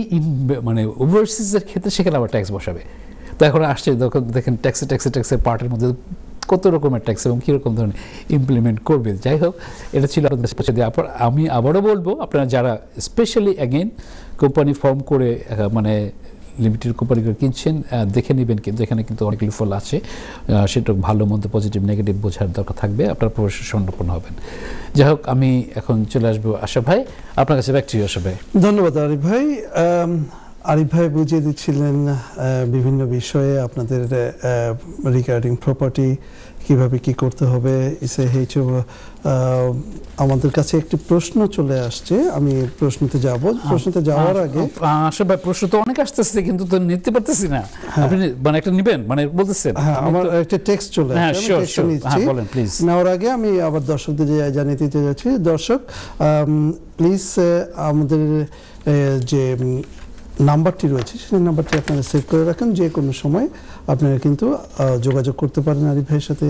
মানে ওভারসিজের ক্ষেত্রে সেখানে আবার ট্যাক্স বসাবে। তো এখন আসছে দেখেন ট্যাক্সের পার্টের মধ্যে কত রকমের ট্যাক্স এবং কীরকম ধরনের ইমপ্লিমেন্ট করবে। যাই হোক, এটা ছিল আপনাদের পৌঁছে দেওয়া। আমি আবারও বলবো, আপনারা যারা স্পেশালি অ্যাগেন কোম্পানি ফর্ম করে মানে লিমিটেড কোম্পানি করে কিনছেন, দেখে নেবেন কিন্তু এখানে কিন্তু অনেক ফল আছে, সেটা ভালো মন্দ পজিটিভ নেগেটিভ বোঝার দরকার থাকবে, আপনার প্রবেশের স্বর্ণপন্ন হবেন। যাই হোক, আমি এখন চলে আসবো আশা ভাই, আপনার কাছে ব্যাক টু ইউ আশা ভাই। ধন্যবাদ আরিফ ভাই। আরিফ ভাই বুঝিয়ে দিচ্ছিলেন বিভিন্ন বিষয়ে আপনাদের রিগার্ডিং প্রপার্টি কিভাবে কি করতে হবে। আমাদের কাছে একটি প্রশ্ন চলে আসছে, আমি প্রশ্নতে যাব। প্রশ্নতে যাওয়ার আগে আশা ভাই, প্রশ্ন তো অনেক আসতেছে কিন্তু তো নিতে পারতেছি না। আপনি মানে একটা নেবেন মানে বলতেছেন? হ্যাঁ, আমার একটা টেক্সট চলে আসছে, বলেন প্লিজ। নেওয়ার আগে আমি আবার দর্শকদের জানিয়ে দিতে যাচ্ছি, দর্শক প্লিজ আমাদের যে নাম্বারটি রয়েছে সেই নাম্বারটি আপনারা সেভ করে রাখেন। যে কোনো সময় আপনারা কিন্তু যোগাযোগ করতে পারেন আরিফ ভাইয়ের সাথে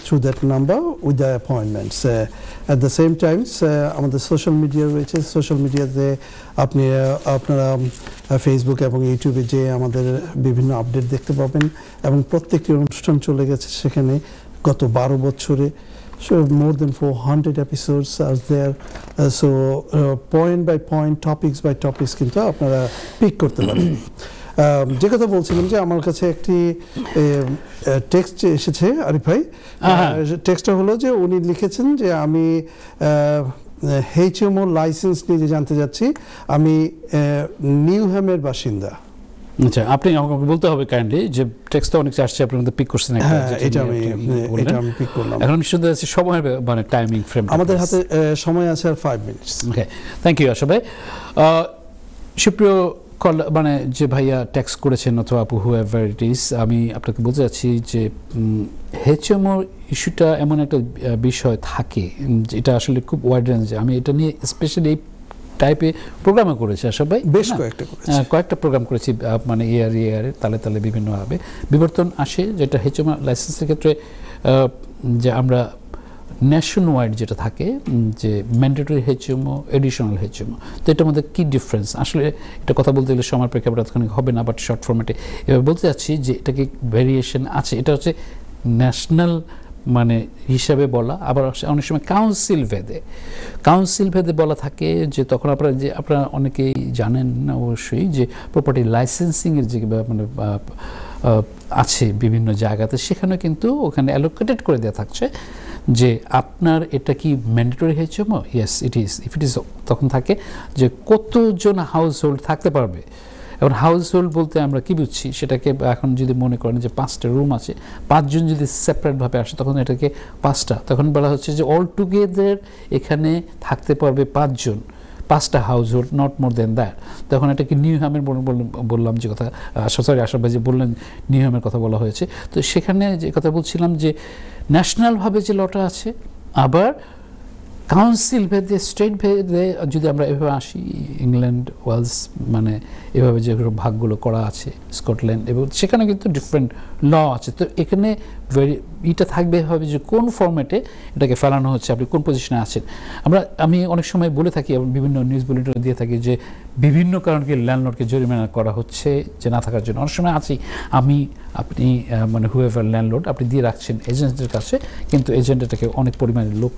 through that number with the appointments. At the same Times আমাদের সোশ্যাল মিডিয়া রয়েছে, সোশ্যাল মিডিয়াতে আপনারা ফেসবুক এবং ইউটিউবে যে আমাদের বিভিন্ন আপডেট দেখতে পাবেন এবং প্রত্যেকটি অনুষ্ঠান চলে গেছে সেখানে গত 12 বছরে। So more than 400 episodes are there. So point by point, topics by topics কিন্তু আপনারা পিক করতে পারেন। যে কথা বলছিলাম যে আমার কাছে একটি টেক্সট এসেছে আরিফ ভাই। টেক্সটটা হলো যে উনি লিখেছেন যে আমি HMO লাইসেন্স নিয়ে জানতে যাচ্ছি, আমি নিউহ্যামের বাসিন্দা। আচ্ছা, আপনি আমাকে বলতে হবে কাইন্ডলি যে টেক্সটটা অনেক আসছে, আপনি মধ্যে পিক করছেন একটা, এটা আমি পিক করলাম। এখন আমি শুনতে যাচ্ছি সময়ের মানে টাইমিং ফ্রেম, আমাদের হাতে সময় আছে আর 5 minutes. Okay, thank you Asha ভাই। সুপ্রিয় মানে যে ভাইয়া ট্যাক্স করেছেন অথবা আপু হুএভার ইট ইজ, আমি আপনাকে বলতে চাচ্ছি যে HMO ইস্যুটা এমন একটা বিষয় থাকে যেটা আসলে খুব ওয়াইড রেঞ্জ। আমি এটা নিয়ে স্পেশালি টাইপে প্রোগ্রামও করেছি আশা ভাই, বেশ কয়েকটা প্রোগ্রাম করেছি, মানে ইয়ারে তালে তালে বিভিন্নভাবে বিবর্তন আসে। যেটা HMO লাইসেন্সের ক্ষেত্রে যে আমরা ন্যাশন ওয়াইড যেটা থাকে যে ম্যান্ডেটরি HMO, এডিশনাল HMO, তো এটার মধ্যে কী ডিফারেন্স আসলে, এটা কথা বলতে গেলে সময় প্রেক্ষাপটে এতখানি হবে না, বাট শর্ট ফর্মেটে এভাবে বলতে চাচ্ছি যে এটাকে ভেরিয়েশন আছে। এটা হচ্ছে ন্যাশনাল মানে হিসাবে বলা, আবার অনেক সময় কাউন্সিল ভেদে বলা থাকে। যে তখন আপনারা অনেকেই জানেন না অবশ্যই যে প্রপার্টি লাইসেন্সিংয়ের যে মানে আছে বিভিন্ন জায়গাতে, সেখানে কিন্তু ওখানে অ্যালোকেটেড করে দেওয়া থাকছে যে আপনার এটা কি mandatory HMO, yes it is, if it is, তখন থাকে যে কতজন হাউস হোল্ড থাকতে পারবে। এখন হাউস হোল্ড বলতে আমরা কি বুঝছি সেটাকে, এখন যদি মনে করেন যে 5টা রুম আছে, 5 জন যদি সেপারেটভাবে আসে তখন এটাকে 5টা, তখন বলা হচ্ছে যে অল টুগেদার এখানে থাকতে পারবে 5 জন, 5টা household, not more than that. তখন এটাকে নিউহ্যামের বললাম যে কথা, সরি আশা ভাই যে বললেন নিউহ্যামের কথা বলা হয়েছে। তো সেখানে যে কথা বলছিলাম যে ন্যাশনালভাবে যে লটা আছে, আবার কাউন্সিল ভেদে, স্টেট ভেদে যদি আমরা এভাবে আসি, ইংল্যান্ড, ওয়েলস, মানে এভাবে যে ভাগগুলো করা আছে, স্কটল্যান্ড, এবং সেখানে কিন্তু ডিফারেন্ট ল আছে। তো এখানে এটা থাকবে এভাবে যে কোন ফরম্যাটে এটাকে ফেলানো হচ্ছে, আপনি কোন পজিশনে আছেন। আমি অনেক সময় বলে থাকি, বিভিন্ন নিউজ বুলেটিনে দিয়ে থাকি যে বিভিন্ন কারণকে ল্যান্ডলর্ডকে জরিমানা করা হচ্ছে যে না থাকার জন্য। অনেক সময় আছি আপনি মানে হুএভার ল্যান্ডলর্ড আপনি দিয়ে রাখছেন এজেন্টের কাছে, কিন্তু এজেন্ট এটাকে অনেক পরিমাণে লোক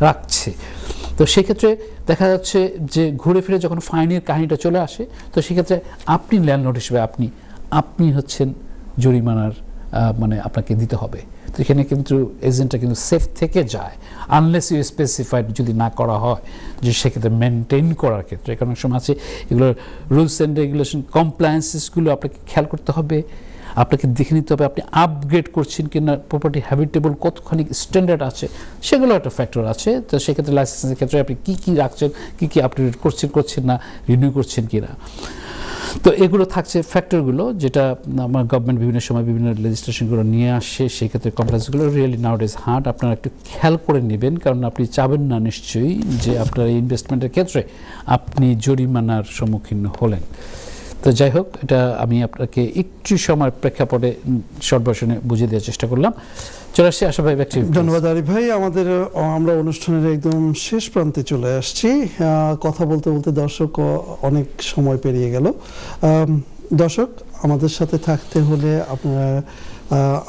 রাখছে। তো সেক্ষেত্রে দেখা যাচ্ছে যে ঘুরে ফিরে যখন ফাইনের কাহিনীটা চলে আসে, তো সেক্ষেত্রে আপনি ল্যান্ডলর্ড হিসেবে আপনি হচ্ছেন জরিমানার মানে আপনাকে দিতে হবে। তো এখানে কিন্তু এজেন্টটা কিন্তু সেফ থেকে যায়, আনলেস ইউ স্পেসিফাইড যদি না করা হয় যে সেক্ষেত্রে মেনটেন করার ক্ষেত্রে। কারণ সময় আছে এগুলোর রুলস অ্যান্ড রেগুলেশন কমপ্লায়েন্সেসগুলো আপনাকে খেয়াল করতে হবে, আপনাকে দেখে নিতে হবে আপনি আপগ্রেড করছেন কিনা, প্রপার্টি হ্যাবিটেবল কতখানি স্ট্যান্ডার্ড আছে, সেগুলো একটা ফ্যাক্টর আছে। তো সেক্ষেত্রে লাইসেন্সের ক্ষেত্রে আপনি কী রাখছেন, কী আপডেট করছেন না, রিনিউ করছেন কিনা। তো এগুলো থাকছে ফ্যাক্টরগুলো, যেটা আমার গভর্নমেন্ট বিভিন্ন সময় বিভিন্ন লেজিসলেশনগুলো নিয়ে আসে, সেই ক্ষেত্রে কমপ্লেক্সগুলো রিয়েলি নাউডেজ হার্ড। আপনারা একটু খেয়াল করে নেবেন, কারণ আপনি চাবেন না নিশ্চয়ই যে আপনার এই ইনভেস্টমেন্টের ক্ষেত্রে আপনি জরিমানার সম্মুখীন হলেন। তো যাই হোক, এটা আমি আপনাকে একটু সময় প্রেক্ষাপটে সর্বশনে বুঝিয়ে দেওয়ার চেষ্টা করলাম। চলে আসছি আশা ভাই, ব্যক্তি। ধন্যবাদ আরিফ ভাই। আমরা অনুষ্ঠানের একদম শেষ প্রান্তে চলে আসছি। কথা বলতে বলতে দর্শক অনেক সময় পেরিয়ে গেল। দর্শক, আমাদের সাথে থাকতে হলে আপনারা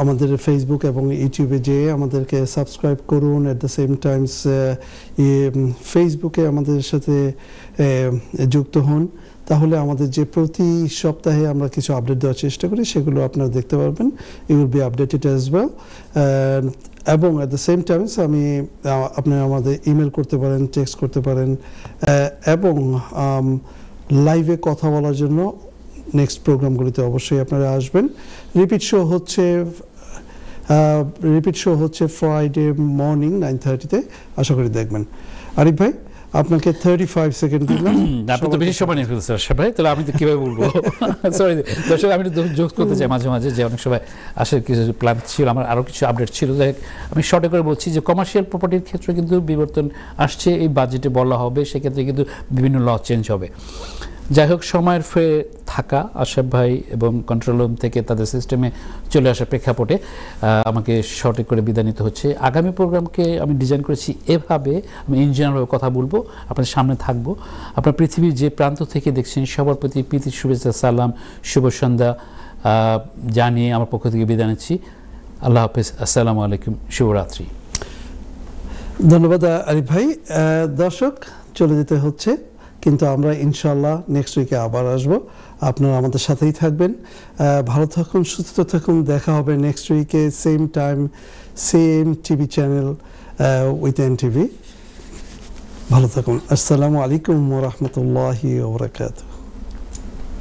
আমাদের ফেসবুক এবং ইউটিউবে যেয়ে আমাদেরকে সাবস্ক্রাইব করুন। এট দ্য সেম টাইমস ফেসবুকে আমাদের সাথে যুক্ত হন, তাহলে আমাদের যে প্রতি সপ্তাহে আমরা কিছু আপডেট দেওয়ার চেষ্টা করি সেগুলো আপনারা দেখতে পারবেন। You will be updated as well. এবং অ্যাট দ্য সেম টাইমস আপনারা আমাদের ইমেল করতে পারেন, টেক্সট করতে পারেন, এবং লাইভে কথা বলার জন্য নেক্সট প্রোগ্রামগুলিতে অবশ্যই আপনারা আসবেন। রিপিট শো হচ্ছে ফ্রাইডে মর্নিং 9:30-তে। আশা করি দেখবেন। আরিফ ভাই, আপনাকে 35 সেকেন্ড দিলাম। আপনি তো বেশি সময় নিয়ে ফেলছেন ভাই, তাহলে আমি তো কীভাবে বলবো? সরি দর্শক, আমি একটু যোগ করতে চাই মাঝে মাঝে, যে অনেক সময় আসলে কিছু প্ল্যান ছিল, আমার আরও কিছু আপডেট ছিল। যাই হোক, আমি শর্টে করে বলছি যে কমার্শিয়াল প্রপার্টির ক্ষেত্রে কিন্তু বিবর্তন আসছে, এই বাজেটে বলা হবে, সেক্ষেত্রে কিন্তু বিভিন্ন ল চেঞ্জ হবে। যাই হোক, সময়ের ফেরে থাকা আশরাফ ভাই এবং কন্ট্রোল রুম থেকে তাদের সিস্টেমে চলে আসার প্রেক্ষাপটে আমাকে শর্টে করে বিদায় নিতে হচ্ছে। আগামী প্রোগ্রামকে আমি ডিজাইন করেছি এভাবে, আমি ইন জেনারেল কথা বলবো, আপনাদের সামনে থাকবো। আপনার পৃথিবীর যে প্রান্ত থেকে দেখছেন সবার প্রতি প্রীতি, শুভেচ্ছা, সালাম, শুভ সন্ধ্যা জানিয়ে আমার পক্ষ থেকে বিদায় নিচ্ছি। আল্লাহ হাফেজ, আসসালামু আলাইকুম, শুভরাত্রি। ধন্যবাদ আরিফ ভাই। দর্শক, চলে যেতে হচ্ছে, কিন্তু আমরা ইনশাল্লাহ নেক্সট উইকে আবার আসবো। আপনারা আমাদের সাথেই থাকবেন। ভালো থাকুন, সুস্থ থাকুন। দেখা হবে নেক্সট উইকে, same time, same TV channel with NTV। ভালো থাকুন। আসসালামু আলাইকুম ওয়া রাহমাতুল্লাহি ওয়া বারাকাতুহু।